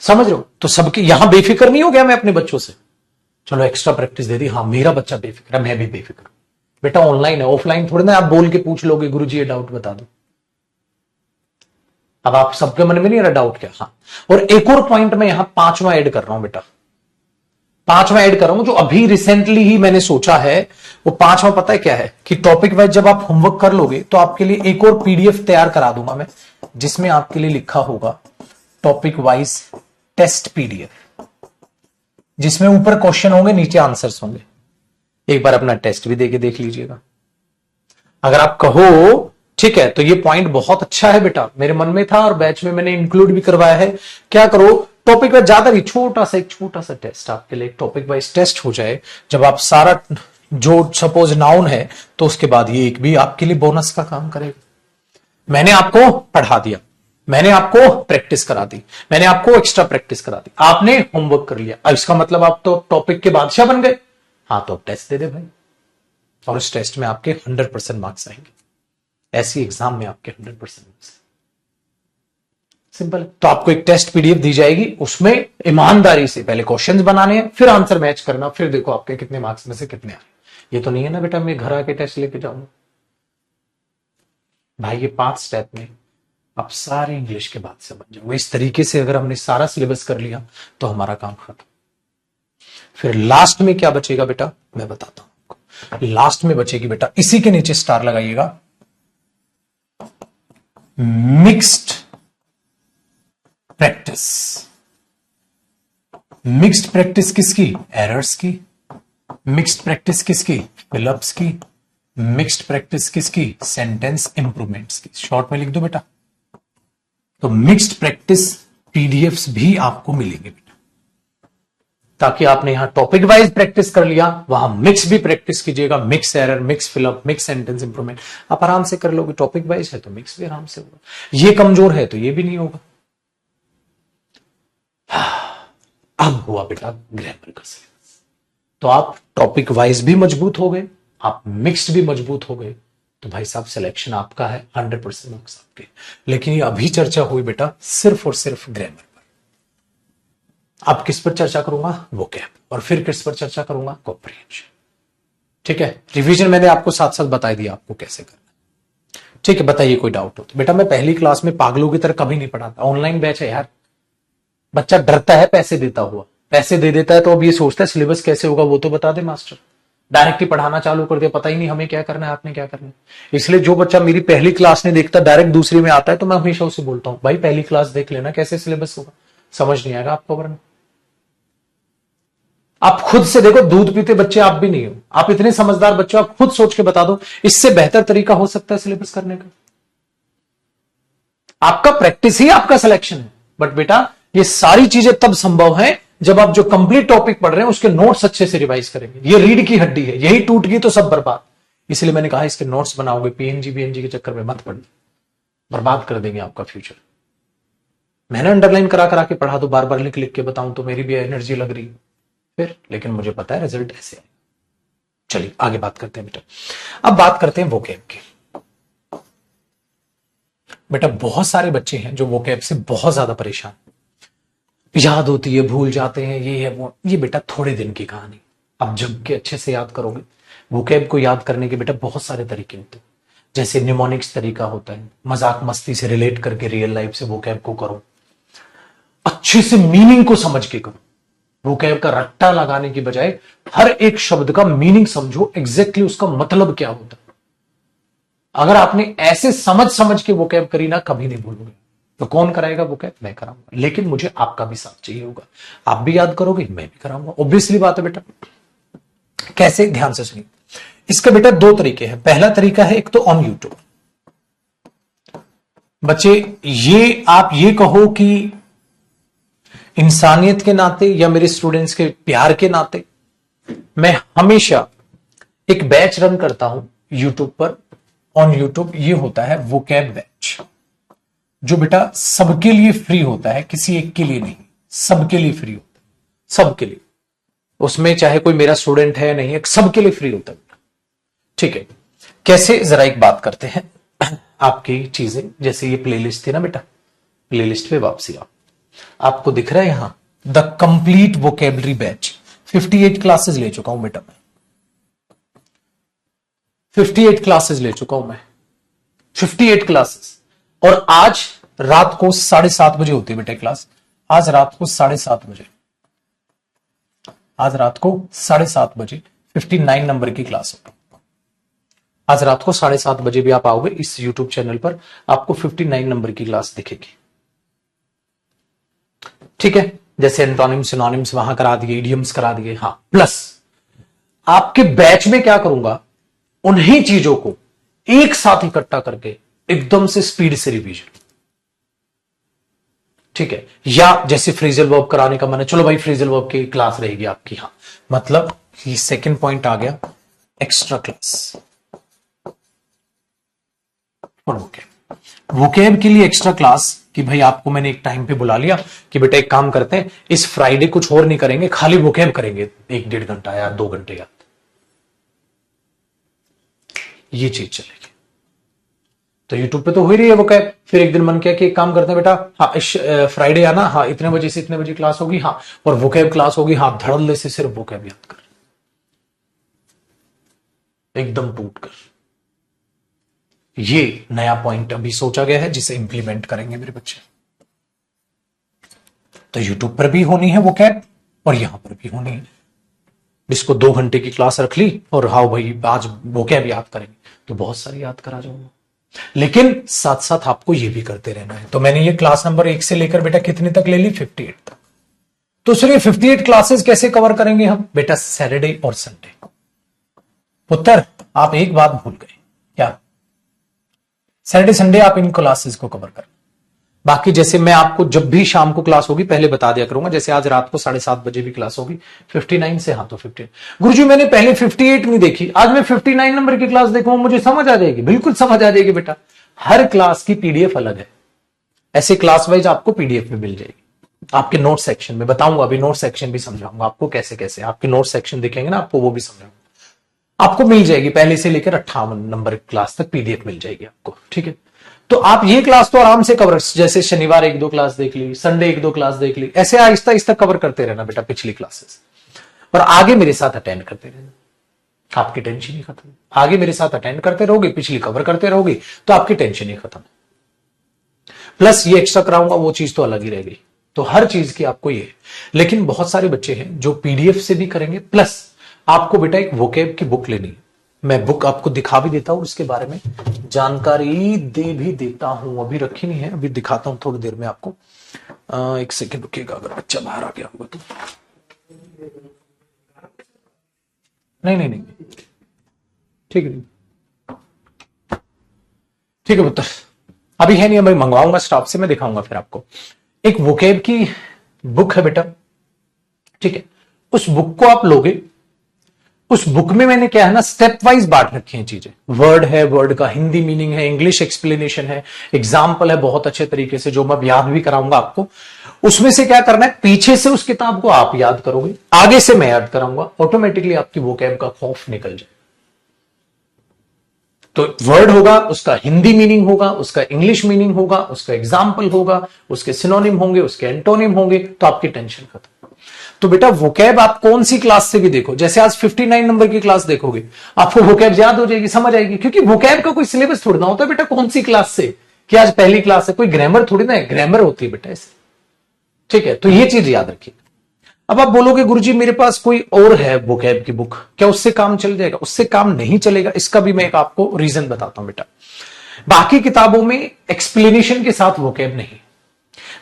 समझ रहे हो? तो सबके यहां बेफिक्र नहीं हो गया मैं अपने बच्चों से, चलो एक्स्ट्रा प्रैक्टिस दे दी, हाँ मेरा बच्चा बेफिक्र है, मैं भी बेफिक्र हूं। बेटा ऑनलाइन है, ऑफलाइन थोड़ी ना आप बोल के पूछ लोगे गुरुजी ये डाउट बता दो। अब आप सबके मन में नहीं रहा डाउट क्या? हाँ। और एक और पॉइंट मैं यहां 5वां ऐड कर रहा हूं बेटा, 5वां ऐड कर रहा हूं जो अभी रिसेंटली ही मैंने सोचा है। वो 5वां पता है क्या है? कि टॉपिक वाइज जब आप होमवर्क कर लोगे तो आपके लिए एक और पीडीएफ तैयार करा दूंगा मैं, जिसमें आपके लिए लिखा होगा टॉपिक वाइज टेस्ट पीडीएफ, जिसमें ऊपर क्वेश्चन होंगे नीचे आंसर्स होंगे। एक बार अपना टेस्ट भी देके देख लीजिएगा। अगर आप कहो ठीक है तो ये पॉइंट बहुत अच्छा है बेटा, मेरे मन में था और बैच में मैंने इंक्लूड भी करवाया है। क्या करो, टॉपिक वाइज ज्यादा नहीं, एक छोटा सा टेस्ट आपके लिए, टॉपिक वाइज टेस्ट हो जाए। जब आप सारा जो सपोज नाउन है तो उसके बाद ये एक भी आपके लिए बोनस का काम करेगा। मैंने आपको पढ़ा दिया, मैंने आपको प्रैक्टिस करा दी, मैंने आपको एक्स्ट्रा प्रैक्टिस करा दी, आपने होमवर्क कर लिया। अब इसका मतलब आप तो टॉपिक के बादशाह बन गए। हाँ तो अब टेस्ट दे दे भाई, और उस टेस्ट में आपके 100% मार्क्स आएंगे। ऐसी एग्जाम में आपके 100% मार्क्स, सिंपल। तो आपको एक टेस्ट पीडीएफ दी जाएगी, उसमें ईमानदारी से पहले क्वेश्चंस बनाने हैं, फिर आंसर मैच करना, फिर देखो आपके कितने मार्क्स में से कितने आए। ये तो नहीं है ना बेटा मैं घर आके टेस्ट लेके जाऊंगा भाई। ये 5 स्टेप में आप सारे इंग्लिश के बाद से बन जाओगे। इस तरीके से अगर हमने सारा सिलेबस कर लिया तो हमारा काम खत्म। फिर लास्ट में क्या बचेगा बेटा मैं बताता हूं आपको। लास्ट में बचेगी बेटा, इसी के नीचे स्टार लगाइएगा, मिक्स्ड प्रैक्टिस। मिक्स्ड प्रैक्टिस किसकी? एरर्स की। मिक्स्ड प्रैक्टिस किसकी? फिलअप्स की। मिक्स्ड प्रैक्टिस किसकी? सेंटेंस इंप्रूवमेंट्स की। शॉर्ट में लिख दो बेटा। तो मिक्स्ड प्रैक्टिस पीडीएफ्स भी आपको मिलेंगे बेटा, ताकि आपने यहां टॉपिक वाइज प्रैक्टिस कर लिया, वहां मिक्स भी प्रैक्टिस कीजिएगा। Mix error, mix fill up, mix sentence improvement आप आराम से कर लोगे। टॉपिक वाइज है तो मिक्स भी आराम से होगा, ये कमजोर है तो ये भी नहीं होगा। अब हुआ बेटा ग्रामर का सिलेबस। तो आप टॉपिक वाइज भी मजबूत हो गए, आप मिक्स्ड भी मजबूत हो गए, तो भाई साहब सिलेक्शन आपका है, 100% मार्क्स आपके। लेकिन ये अभी चर्चा हुई बेटा सिर्फ और सिर्फ ग्रामर पर। अब किस पर चर्चा करूंगा? वोकैब, और फिर किस पर चर्चा करूंगा? कॉम्प्रिहेंशन। ठीक है, रिवीजन मैंने आपको साथ साथ बता दिया आपको कैसे करना। ठीक है, बताइए कोई डाउट हो तो। बेटा मैं पहली क्लास में पागलों की तरह कभी नहीं पढ़ाता, ऑनलाइन बैच है यार। बच्चा डरता है पैसे देता हुआ, पैसे दे देता है तो अब ये सोचता है सिलेबस कैसे होगा वो तो बता दे मास्टर। डायरेक्ट ही पढ़ाना चालू कर दिया, पता ही नहीं हमें क्या करना है, आपने क्या करना है। इसलिए जो बच्चा मेरी पहली क्लास नहीं देखता डायरेक्ट दूसरी में आता है, तो मैं हमेशा उसे बोलता हूं भाई पहली क्लास देख लेना कैसे सिलेबस होगा, समझ नहीं आएगा आपको वरना। आप खुद से देखो, दूध पीते बच्चे आप भी नहीं हो, आप इतने समझदार बच्चे, आप खुद सोच के बता दो इससे बेहतर तरीका हो सकता है सिलेबस करने का। आपका प्रैक्टिस ही आपका सिलेक्शन है। बट बेटा ये सारी चीजें तब संभव है जब आप जो कंप्लीट टॉपिक पढ़ रहे हैं उसके नोट्स अच्छे से रिवाइज करेंगे। ये रीढ़ की हड्डी है, यही टूट गई तो सब बर्बाद। इसलिए मैंने कहा इसके नोट्स बनाओगे, पीएनजी बीएनजी के चक्कर में मत पढ़ना, बर्बाद कर देंगे आपका फ्यूचर। मैंने अंडरलाइन करा करा के पढ़ा दो, बार बार लिख लिख के बताऊं तो मेरी भी एनर्जी लग रही है फिर, लेकिन मुझे पता है रिजल्ट ऐसे है। चलिए आगे बात करते हैं बेटा। अब बात करते हैं वोकैब की। बेटा बहुत सारे बच्चे हैं जो वोकैब से बहुत ज्यादा परेशान, याद होती है, भूल जाते हैं, ये है वो। ये बेटा थोड़े दिन की कहानी, आप जब के अच्छे से याद करोगे। वोकैब को याद करने के बेटा बहुत सारे तरीके होते हैं, जैसे निमोनिक्स तरीका होता है, मजाक मस्ती से रिलेट करके रियल लाइफ से वोकैब को करो, अच्छे से मीनिंग को समझ के करो। वोकैब का रट्टा लगाने की बजाय हर एक शब्द का मीनिंग समझो, एग्जैक्टली उसका मतलब क्या होता है। अगर आपने ऐसे समझ समझ के वोकैब करी ना, कभी नहीं भूलोगे। तो कौन कराएगा वोकैब? मैं कराऊंगा, लेकिन मुझे आपका भी साथ चाहिए होगा। आप भी याद करोगे, मैं भी कराऊंगा, ऑब्वियसली बात है बेटा। कैसे? ध्यान से सुनिए। इसके बेटा दो तरीके हैं। पहला तरीका है एक तो ऑन यूट्यूब। बच्चे ये आप ये कहो कि इंसानियत के नाते या मेरे स्टूडेंट्स के प्यार के नाते मैं हमेशा एक बैच रन करता हूं यूट्यूब पर, ऑन यूट्यूब। ये होता है वोकैब बैच, जो बेटा सबके लिए फ्री होता है, किसी एक के लिए नहीं, सबके लिए फ्री होता है, सबके लिए। उसमें चाहे कोई मेरा स्टूडेंट है नहीं है, सबके लिए फ्री होता है बेटा। ठीक है, कैसे? जरा एक बात करते हैं। आपकी चीजें, जैसे ये प्लेलिस्ट थी ना बेटा, प्लेलिस्ट पे वापसी आओ। आपको दिख रहा है यहां the complete vocabulary batch, 58 classes ले चुका हूं बेटा मैं, 58 क्लासेस ले चुका हूं मैं, 58 क्लासेस। और आज रात को 7:30 बजे होती है बेटा क्लास। आज रात को 7:30 बजे, आज रात को 7:30 बजे 59 नंबर की क्लास होगी। आज रात को 7:30 बजे भी आप आओगे इस यूट्यूब चैनल पर, आपको 59 नंबर की क्लास दिखेगी। ठीक है, जैसे एंटोनिम्स सिनोनिम्स वहां करा दिए, इडियम्स करा दिए। हाँ, प्लस आपके बैच में क्या करूंगा, उन्हीं चीजों को एक साथ इकट्ठा करके एकदम से स्पीड से रिवीजन। ठीक है, या जैसे फ्रेजल वर्ब कराने का मन है, चलो भाई फ्रेजल वर्ब की क्लास रहेगी आपकी। हाँ, मतलब ये सेकंड पॉइंट आ गया, extra class for vocab. Vocab के लिए एक्स्ट्रा क्लास कि भाई आपको मैंने एक टाइम पे बुला लिया कि बेटा एक काम करते हैं, इस फ्राइडे कुछ और नहीं करेंगे, खाली वोकैब करेंगे 1-1.5 घंटा या 2 घंटे याद। ये चीज चलेगी। तो यूट्यूब पे तो हो ही रही है वोकैब। फिर एक दिन मन किया कि एक काम करते हैं बेटा, हाँ फ्राइडे आना, हाँ इतने बजे से इतने बजे क्लास होगी, हाँ और वोकैब क्लास होगी, हाँ धड़ल्ले से सिर्फ वोकैब याद कर, एकदम टूट कर। ये नया पॉइंट अभी सोचा गया है जिसे इंप्लीमेंट करेंगे मेरे बच्चे। तो यूट्यूब पर भी होनी है वोकैब और यहां पर भी होनी है। जिसको 2 घंटे की क्लास रख ली और हाँ भाई आज वोकैब याद करेंगे, तो बहुत सारी याद करा जाऊंगा। लेकिन साथ साथ आपको ये भी करते रहना है। तो मैंने ये क्लास नंबर 1 से लेकर बेटा कितने तक ले ली? 58 तक। तो सिर्फ 58 क्लासेस कैसे कवर करेंगे हम बेटा? सैटरडे और संडे। पुत्र आप एक बात भूल गए, क्या? सैटरडे संडे आप इन क्लासेस को कवर कर। बाकी जैसे मैं आपको जब भी शाम को क्लास होगी पहले बता दिया करूंगा, जैसे आज रात को 7:30 बजे भी क्लास होगी 59 से। हाँ तो 15 गुरुजी मैंने पहले 58 नहीं देखी, आज मैं 59 नंबर की क्लास देखूंगा, मुझे समझ आ जाएगी। बिल्कुल समझ आ जाएगी बेटा, हर क्लास की पीडीएफ अलग है। ऐसे क्लास वाइज आपको पीडीएफ में मिल जाएगी, आपके नोट सेक्शन में बताऊंगा, अभी नोट सेक्शन भी समझाऊंगा आपको कैसे कैसे। आपके नोट सेक्शन दिखेंगे ना आपको, वो भी समझाऊंगा। आपको मिल जाएगी पहले से लेकर 58 नंबर क्लास तक पीडीएफ मिल जाएगी आपको। ठीक है, तो आप ये क्लास तो आराम से कवर, जैसे शनिवार 1-2 क्लास देख ली, संडे 1-2 क्लास देख ली, ऐसे आहिस्ता आहिस्ता कवर करते रहना बेटा पिछली क्लासेस। और आगे मेरे साथ अटेंड करते रहना, आपकी टेंशन ही खत्म। आगे मेरे साथ अटेंड करते रहोगे, पिछली कवर करते रहोगे, तो आपकी टेंशन ही खत्म। प्लस ये एक्स्ट्रा कराऊंगा, वो चीज तो अलग ही रह गई। तो हर चीज की आपको ये। लेकिन बहुत सारे बच्चे हैं जो पीडीएफ से भी करेंगे, प्लस आपको बेटा एक वोकैब की बुक लेनी है। मैं बुक आपको दिखा भी देता हूं, उसके बारे में जानकारी दे भी देता हूं। अभी रखी नहीं है, अभी दिखाता हूं थोड़ी देर में आपको। एक सेकंड रुकिएगा, अगर बच्चा बाहर आ गया होगा तो। नहीं ठीक है, ठीक है पुत्र, अभी है नहीं, मैं मंगवाऊंगा स्टॉक से, मैं दिखाऊंगा फिर आपको। एक वोकैब की बुक है बेटा, ठीक है। उस बुक को आप लोगे, उस बुक में मैंने क्या है ना, स्टेप वाइज बांट रखी हैं चीजें। वर्ड है, वर्ड का हिंदी मीनिंग है, इंग्लिश एक्सप्लेनेशन है, एग्जाम्पल है बहुत अच्छे तरीके से, जो मैं याद भी कराऊंगा आपको। उसमें से क्या करना है, पीछे से उस किताब को आप याद करोगे, आगे से मैं याद कराऊंगा, ऑटोमेटिकली आपकी वोकैब का खौफ निकल जाए। तो वर्ड होगा, उसका हिंदी मीनिंग होगा, उसका इंग्लिश मीनिंग होगा, उसका एग्जाम्पल होगा, उसके सिनोनिम होंगे, उसके एंटोनिम होंगे, तो आपकी टेंशन खत्म। तो बेटा वोकैब आप कौन सी क्लास से भी देखो, जैसे आज 59 नंबर की क्लास देखोगे, आपको वोकैब याद हो जाएगी, समझ आएगी, क्योंकि वोकैब का कोई सिलेबस थोड़ी ना होता है बेटा कौन सी क्लास से, कि आज पहली क्लास है, कोई ग्रामर थोड़ी ना है, ग्रामर होती है बेटा ऐसे। ठीक है, तो ये चीज याद रखिए। अब आप बोलोगे गुरुजी मेरे पास कोई और है वोकैब की बुक, क्या उससे काम चल जाएगा? उससे काम नहीं चलेगा। इसका भी मैं एक आपको रीजन बताता हूं बेटा। बाकी किताबों में एक्सप्लेनेशन के साथ वोकैब नहीं।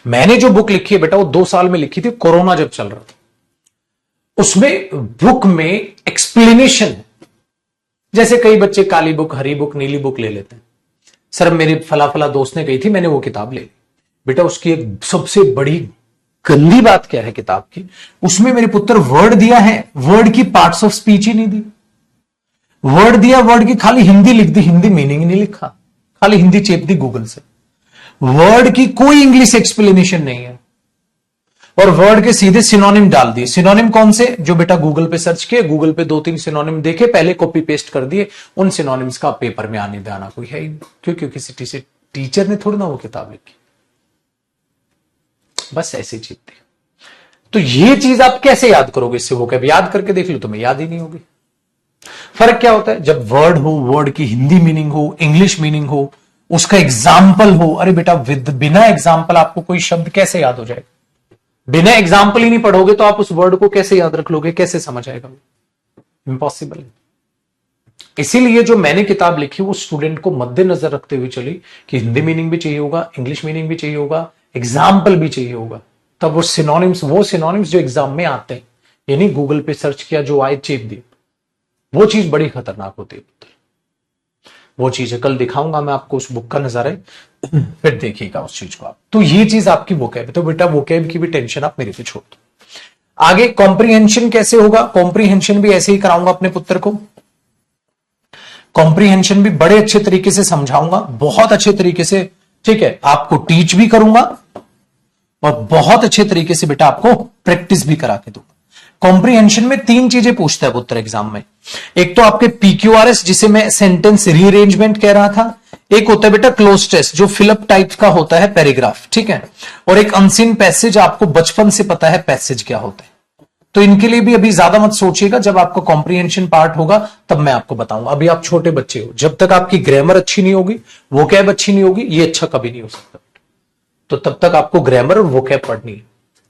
मैंने जो बुक लिखी है बेटा वो 2 साल में लिखी थी, कोरोना जब चल रहा था। उसमें बुक में एक्सप्लेनेशन, जैसे कई बच्चे काली बुक, हरी बुक, नीली बुक ले लेते हैं। सर मेरे फला फला दोस्त ने कही थी, मैंने वो किताब ले ली। बेटा उसकी एक सबसे बड़ी गंदी बात क्या है किताब की, उसमें मेरे पुत्र वर्ड दिया है, वर्ड की पार्ट्स ऑफ स्पीच ही नहीं दी। वर्ड दिया, वर्ड की खाली हिंदी लिख दी, हिंदी मीनिंग नहीं लिखा, खाली हिंदी चेप दी गूगल से। वर्ड की कोई इंग्लिश एक्सप्लेनेशन नहीं है, और वर्ड के सीधे सिनोनिम डाल दिए। सिनोनिम कौन से? जो बेटा गूगल पे सर्च किए, गूगल पे 2-3 सिनोनिम देखे, पहले कॉपी पेस्ट कर दिए, उन सिनोनिम्स का पेपर में आने देना कोई है ही नहीं, क्योंकि किसी टीचर ने थोड़ी ना वो किताब लिखी। बस ऐसी चीज थी। तो ये चीज आप कैसे याद करोगे? इससे वो कभी याद करके देख लो, तुम्हें याद ही नहीं होगी। फर्क क्या होता है? जब वर्ड हो, वर्ड की हिंदी मीनिंग हो, इंग्लिश मीनिंग हो, उसका एग्जाम्पल हो। अरे बेटा बिना एग्जाम्पल आपको कोई शब्द कैसे याद हो जाएगा? बिना एग्जाम्पल ही नहीं पढ़ोगे तो आप उस वर्ड को कैसे याद रख लोगे, कैसे समझ आएगा? इम्पॉसिबल है। इसीलिए जो मैंने किताब लिखी वो स्टूडेंट को मद्देनजर रखते हुए चली कि हिंदी मीनिंग भी चाहिए होगा, इंग्लिश मीनिंग भी चाहिए होगा, एग्जाम्पल भी चाहिए होगा। तब वो सिनोनिम्स जो एग्जाम में आते हैं, यानी गूगल पे सर्च किया, जो आए चेप दिए, वो चीज बड़ी खतरनाक होती है। वो चीज है, कल दिखाऊंगा मैं आपको उस बुक का नजारा, फिर देखिएगा उस चीज को आप। तो ये चीज आपकी वोकैब है। तो बेटा वोकैब की भी टेंशन आप मेरे पे छोड़ दो। आगे कॉम्प्रीहेंशन कैसे होगा? कॉम्प्रीहेंशन भी ऐसे ही कराऊंगा अपने पुत्र को। कॉम्प्रीहेंशन भी बड़े अच्छे तरीके से समझाऊंगा, बहुत अच्छे तरीके से। ठीक है, आपको टीच भी करूंगा और बहुत अच्छे तरीके से बेटा आपको प्रैक्टिस भी करा के दूंगा। कॉम्प्रीहेंशन में 3 चीजें पूछता है पुत्र एग्जाम में। एक तो आपके PQRS, जिसे मैं सेंटेंस रीअरेंजमेंट कह रहा था। एक होता है बेटा क्लोज टेस्ट, जो फिलअप टाइप का होता है, पैराग्राफ। ठीक है, और एक अनसीन पैसेज, आपको बचपन से पता है पैसेज क्या होता है। तो इनके लिए भी अभी ज्यादा मत सोचिएगा, जब आपका कॉम्प्रीहेंशन पार्ट होगा तब मैं आपको बताऊंगा। अभी आप छोटे बच्चे हो, जब तक आपकी ग्रामर अच्छी नहीं होगी, वोकैब अच्छी नहीं होगी, ये अच्छा कभी नहीं हो सकता। तो तब तक आपको ग्रामर और वोकैब पढ़नी है।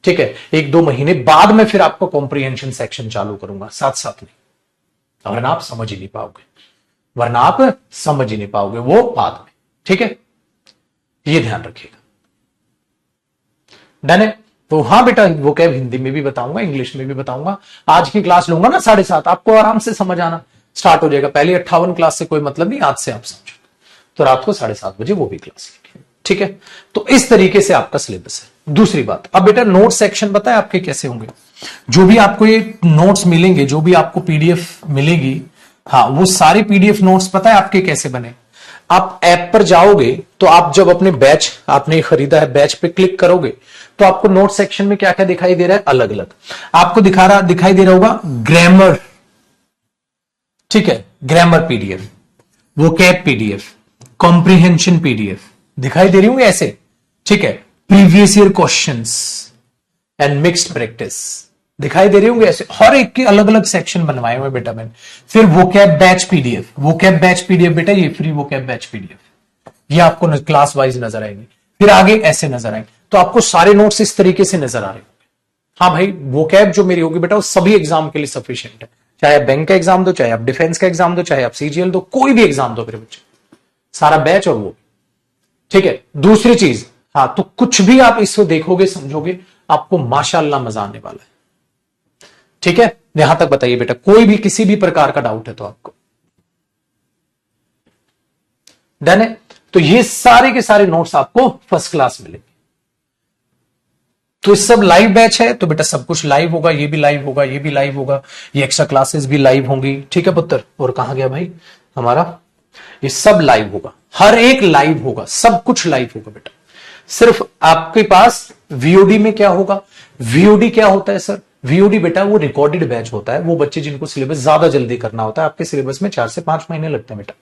ठीक है, 1-2 महीने बाद में फिर आपको कॉम्प्रीहेंशन सेक्शन चालू करूंगा, साथ साथ नहीं, वरना आप समझ ही नहीं पाओगे, वो बाद में। ठीक है, ये ध्यान रखिएगा। डन है? तो हाँ बेटा, वोकैब हिंदी में भी बताऊंगा, इंग्लिश में भी बताऊंगा। आज की क्लास लूंगा ना 7:30, आपको आराम से समझ आना स्टार्ट हो जाएगा। पहले 58 क्लास से कोई मतलब नहीं, आज से आप समझो। तो रात को 7:30 बजे वो भी क्लास लेंगे। ठीक है, तो इस तरीके से आपका सिलेबस है। दूसरी बात, अब बेटा नोट सेक्शन पता है आपके कैसे होंगे? जो भी आपको ये नोट्स मिलेंगे, जो भी आपको PDF मिलेगी, हाँ, वो सारे PDF नोट्स पता है आपके कैसे बने? आप ऐप पर जाओगे तो आप जब अपने बैच आपने खरीदा है, बैच पे क्लिक करोगे तो आपको नोट सेक्शन में क्या क्या दिखाई दे रहा है? अलग अलग आपको दिखाई दे रहा होगा ग्रामर। ठीक है, grammar PDF, vocab PDF, comprehension PDF दिखाई दे रही होंगे ऐसे। ठीक है, previous year questions and mixed practice दिखाई दे रही होंगे ऐसे। हर एक के अलग अलग सेक्शन बनवाए हुए बेटा मैंने। फिर वोकैब बैच PDF बेटा, ये फ्री वोकैब बैच PDF, ये आपको क्लास वाइज नजर आएंगे। फिर आगे ऐसे नजर आएंगे, तो आपको सारे नोट्स इस तरीके से नजर आ रहे होंगे। हाँ भाई, वोकैब जो मेरी होगी बेटा वो सभी एग्जाम के लिए सफिशिएंट है। चाहे आप बैंक का एग्जाम दो, चाहे आप डिफेंस का एग्जाम दो, चाहे आप CGL दो, कोई भी एग्जाम दो मेरे बच्चे, सारा बैच और वो। ठीक है, दूसरी चीज, हाँ, तो कुछ भी आप इसको देखोगे, समझोगे, आपको माशाअल्लाह मजा आने वाला है। ठीक है, यहां तक बताइए बेटा, कोई भी किसी भी प्रकार का डाउट है तो आपको। डन है? तो ये सारे के सारे नोट्स आपको फर्स्ट क्लास मिलेंगे। तो इस सब लाइव बैच है, तो बेटा सब कुछ लाइव होगा, ये भी लाइव होगा, ये भी लाइव होगा, ये एक्स्ट्रा क्लासेस भी लाइव होंगी। ठीक है पुत्र, और कहां गया भाई हमारा? ये सब लाइव होगा, हर एक लाइव होगा, सब कुछ लाइव होगा बेटा। सिर्फ आपके पास VOD में क्या होगा? VOD क्या होता है सर? वीओडी बेटा वो रिकॉर्डेड बैच होता है, वो बच्चे जिनको सिलेबस ज्यादा जल्दी करना होता है, आपके सिलेबस में 4 से 5 महीने लगते हैं बेटा,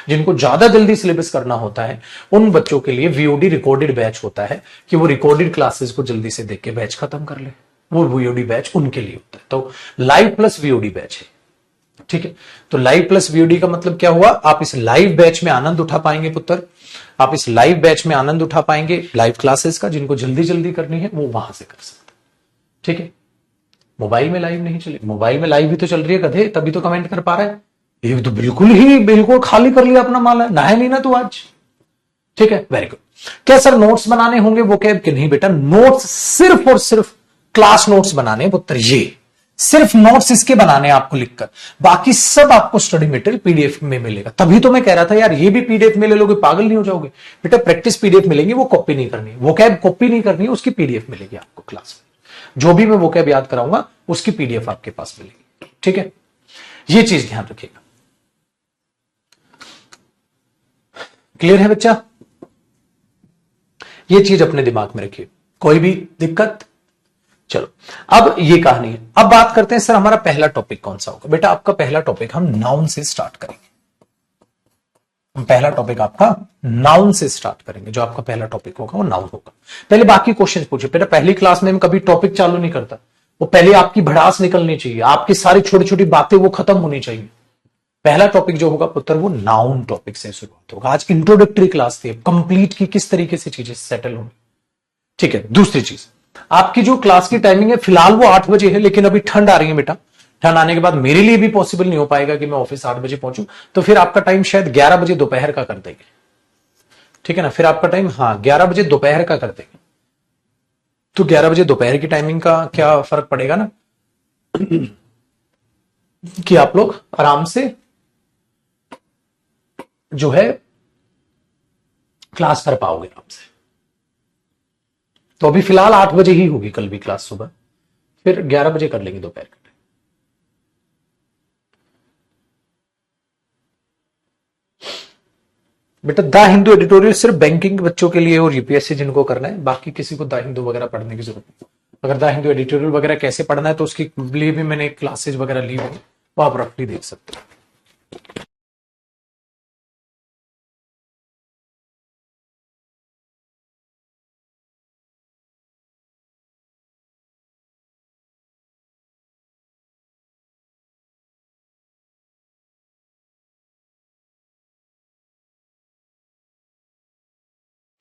जिनको ज्यादा जल्दी सिलेबस करना होता है उन बच्चों के लिए वीओडी रिकॉर्डेड बैच होता है कि वो रिकॉर्डेड क्लासेस को जल्दी से देख के बैच खत्म कर ले, वो वीओडी बैच उनके लिए होता है। तो लाइव प्लस वीओडी बैच है, ठीक है। तो लाइव प्लस वीओडी का मतलब क्या हुआ, आप इस लाइव बैच में आनंद उठा पाएंगे पुत्र, आप इस लाइव बैच में आनंद उठा पाएंगे लाइव क्लासेस का, जिनको जल्दी जल्दी करनी है वो वहां से कर सकते, ठीक है। मोबाइल में लाइव नहीं चले, मोबाइल में लाइव भी तो चल रही है गधे, तभी तो कमेंट कर पा रहा है, ये तो बिल्कुल खाली कर लिया अपना माल है, नहाए नहीं ना तू आज, ठीक है। Very good. क्या सर नोट्स बनाने होंगे वो कैब के? नहीं बेटा, नोट्स सिर्फ और सिर्फ क्लास नोट्स बनाने पुत्र, ये सिर्फ नोट्स इसके बनाने आपको लिखकर, बाकी सब आपको स्टडी मटेरियल पीडीएफ में मिलेगा। तभी तो मैं कह रहा था यार ये भी पीडीएफ में ले लोगे, पागल नहीं हो जाओगे बेटा? प्रैक्टिस पीडीएफ मिलेंगी, वो कॉपी नहीं करनी है, वो कैब कॉपी नहीं करनी है, उसकी पीडीएफ मिलेगी आपको क्लास में, जो भी मैं वो कैब याद कराऊंगा उसकी पीडीएफ आपके पास मिलेगी, ठीक है। ये चीज ध्यान रखिएगा। क्लियर है बच्चा? ये चीज अपने दिमाग में रखिए, कोई भी दिक्कत? चलो अब ये कहानी है। अब बात करते हैं सर हमारा पहला टॉपिक कौन सा होगा? बेटा आपका पहला टॉपिक हम नाउन से स्टार्ट करेंगे, हम पहला टॉपिक आपका नाउन से स्टार्ट करेंगे, जो आपका पहला टॉपिक होगा वो नाउन होगा। पहले बाकी क्वेश्चन पूछे बेटा, पहली क्लास में कभी टॉपिक चालू नहीं करता, वो पहले आपकी भड़ास निकलनी चाहिए, आपकी सारी छोटी छोटी बातें वो खत्म होनी चाहिए। पहला टॉपिक जो होगा पुत्र वो नाउन टॉपिक से शुरुआत होगा। आज इंट्रोडक्टरी क्लास थी, कंप्लीट की किस तरीके से चीजें सेटल होंगी, ठीक है। दूसरी चीज, आपकी जो क्लास की टाइमिंग है फिलहाल वो 8 बजे है, लेकिन अभी ठंड आ रही है बेटा, ठंड आने के बाद मेरे लिए भी पॉसिबल नहीं हो पाएगा कि मैं ऑफिस 8 बजे पहुंचूं, तो फिर आपका टाइम शायद 11 बजे दोपहर का कर देंगे, ठीक है ना। फिर आपका टाइम 11 बजे दोपहर का कर देंगे, तो 11 बजे दोपहर की टाइमिंग का क्या फर्क पड़ेगा ना कि आप लोग आराम से जो है क्लास कर पाओगे आपसे। तो अभी फिलहाल 8 बजे ही होगी कल भी क्लास सुबह, फिर 11 बजे कर लेंगे दोपहर का। बेटा द हिंदू एडिटोरियल सिर्फ बैंकिंग बच्चों के लिए और यूपीएससी जिनको करना है, बाकी किसी को द हिंदू वगैरह पढ़ने की जरूरत नहीं। अगर द हिंदू एडिटोरियल वगैरह कैसे पढ़ना है तो उसके लिए भी मैंने क्लासेज वगैरह ली हुई, वो आप रफली देख सकते हो।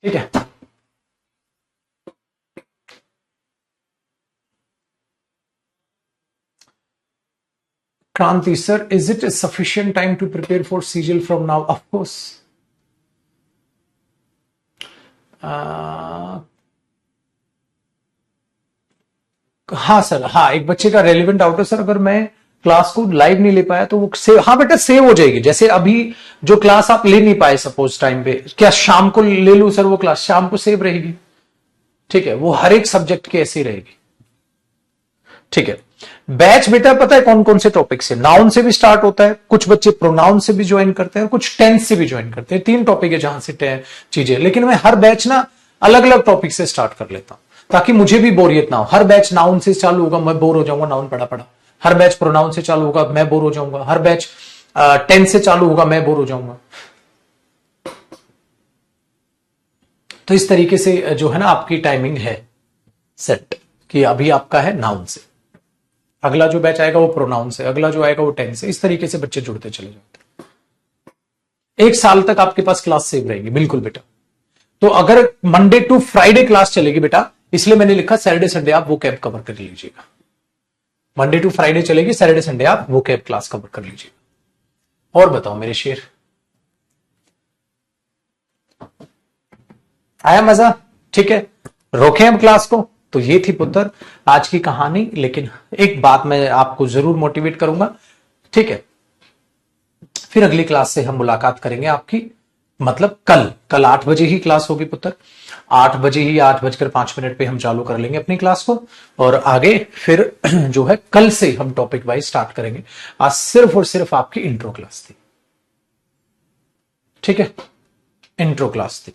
ठीक है, Kranti sir, is it sufficient time to prepare for CGL from now? Of course. हाँ सर, हाँ एक बच्चे का रेलिवेंट डाउट है सर, अगर मैं क्लास को लाइव नहीं ले पाया तो वो सेव, हाँ बेटा सेव हो जाएगी। जैसे अभी जो क्लास आप ले नहीं पाए सपोज टाइम पे, क्या शाम को ले लूं सर वो क्लास? शाम को सेव रहेगी, ठीक है। वो हर एक सब्जेक्ट की ऐसी रहेगी, ठीक है। बैच बेटा पता है कौन कौन से टॉपिक से? नाउन से भी स्टार्ट होता है, कुछ बच्चे प्रोनाउन से भी ज्वाइन करते हैं और कुछ टेंस से भी ज्वाइन करते हैं। 3 टॉपिक है जहां से चीजें, लेकिन मैं हर बैच ना अलग अलग टॉपिक से स्टार्ट कर लेता हूं ताकि मुझे भी बोरियत ना हो। हर बैच नाउन से चालू होगा, मैं बोर हो जाऊंगा नाउन पढ़ा पढ़ा। हर बैच प्रोनाउन से चालू होगा, मैं बोर हो जाऊंगा। हर बैच टेंस से चालू होगा, मैं बोर हो जाऊंगा। तो इस तरीके से जो है ना आपकी टाइमिंग है सेट, कि अभी आपका है नाउन से, अगला जो बैच आएगा वो प्रोनाउन से, अगला जो आएगा वो टेंस से। इस तरीके से बच्चे जुड़ते चले जाते हैं। 1 साल तक आपके पास क्लास सेव रहेगी, बिल्कुल बेटा। तो अगर मंडे टू फ्राइडे क्लास चलेगी बेटा, इसलिए मैंने लिखा सैटरडे संडे आप वो कैब कवर कर लीजिएगा। मंडे टू फ्राइडे चलेगी, सैटरडे संडे आप वो कैब क्लास कवर कर लीजिएगा। और बताओ मेरे शेर, आया मजा? ठीक है, रोके हम क्लास को। तो ये थी पुत्र आज की कहानी, लेकिन एक बात मैं आपको जरूर मोटिवेट करूंगा, ठीक है। फिर अगली क्लास से हम मुलाकात करेंगे आपकी, मतलब कल 8 बजे ही क्लास होगी पुत्र। 8 बजे ही 8:05 पे हम चालू कर लेंगे अपनी क्लास को, और आगे फिर जो है कल से हम टॉपिक वाइज स्टार्ट करेंगे। आज सिर्फ और सिर्फ आपकी इंट्रो क्लास थी, ठीक है, इंट्रो क्लास थी।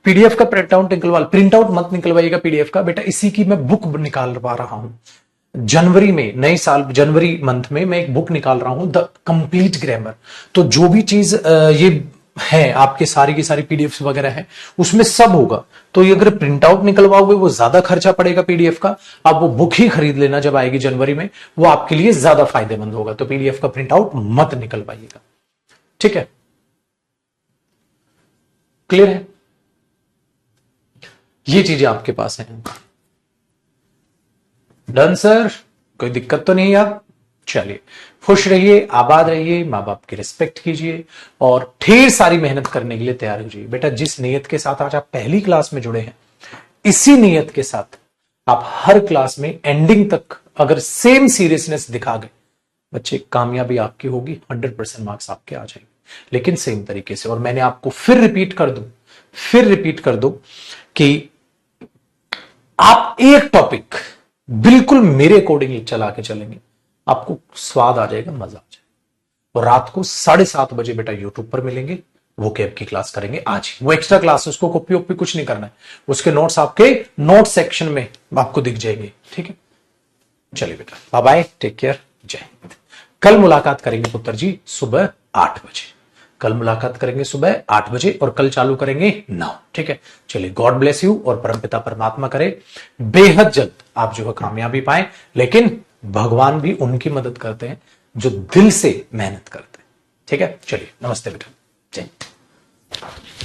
पीडीएफ का प्रिंट आउट मत निकलवाइएगा पीडीएफ का बेटा, इसी की मैं बुक निकाल पा रहा हूं। जनवरी में, नए साल जनवरी मंथ में मैं एक बुक निकाल रहा हूं, द कंप्लीट ग्रामर। तो जो भी चीज ये है आपके सारी की सारी पीडीएफ वगैरह है, उसमें सब होगा। तो ये अगर प्रिंट आउट निकलवाओगे वो ज्यादा खर्चा पड़ेगा पीडीएफ का, आप वो बुक ही खरीद लेना जब आएगी जनवरी में, वो आपके लिए ज्यादा फायदेमंद होगा। तो पीडीएफ का प्रिंट आउट मत निकलवाइएगा, ठीक है? क्लियर है? ये चीजें आपके पास हैं। डन सर, कोई दिक्कत तो नहीं? आप चलिए, खुश रहिए, आबाद रहिए, मां बाप की रिस्पेक्ट कीजिए और ढेर सारी मेहनत करने के लिए तैयार हो जाइए। बेटा, जिस नियत के साथ आज आप पहली क्लास में जुड़े हैं, इसी नियत के साथ आप हर क्लास में एंडिंग तक अगर सेम सीरियसनेस दिखा गए, बच्चे कामयाबी आपकी होगी, 100% मार्क्स आपके आ जाएंगे, लेकिन सेम तरीके से। और मैंने आपको फिर रिपीट कर दूं कि आप एक टॉपिक बिल्कुल मेरे अकॉर्डिंग चला के चलेंगे, आपको स्वाद आ जाएगा, मजा आ जाएगा। और रात को 7:30 बजे बेटा यूट्यूब पर मिलेंगे, वो कैब की क्लास करेंगे आज ही। वो एक्स्ट्रा क्लास, उसको कॉपी ओपी कुछ नहीं करना है, उसके नोट्स आपके नोट सेक्शन में आपको दिख जाएंगे, ठीक है? चलिए बेटा, बाय बाय, टेक केयर, जय हिंद। कल मुलाकात करेंगे पुत्र जी सुबह 8 बजे। कल मुलाकात करेंगे सुबह 8 बजे और कल चालू करेंगे 9, ठीक है? चलिए, गॉड ब्लेस यू और परमपिता परमात्मा करे बेहद जल्द आप जो है कामयाबी पाए। लेकिन भगवान भी उनकी मदद करते हैं जो दिल से मेहनत करते हैं, ठीक है? चलिए, नमस्ते बेटा, जय हिंद।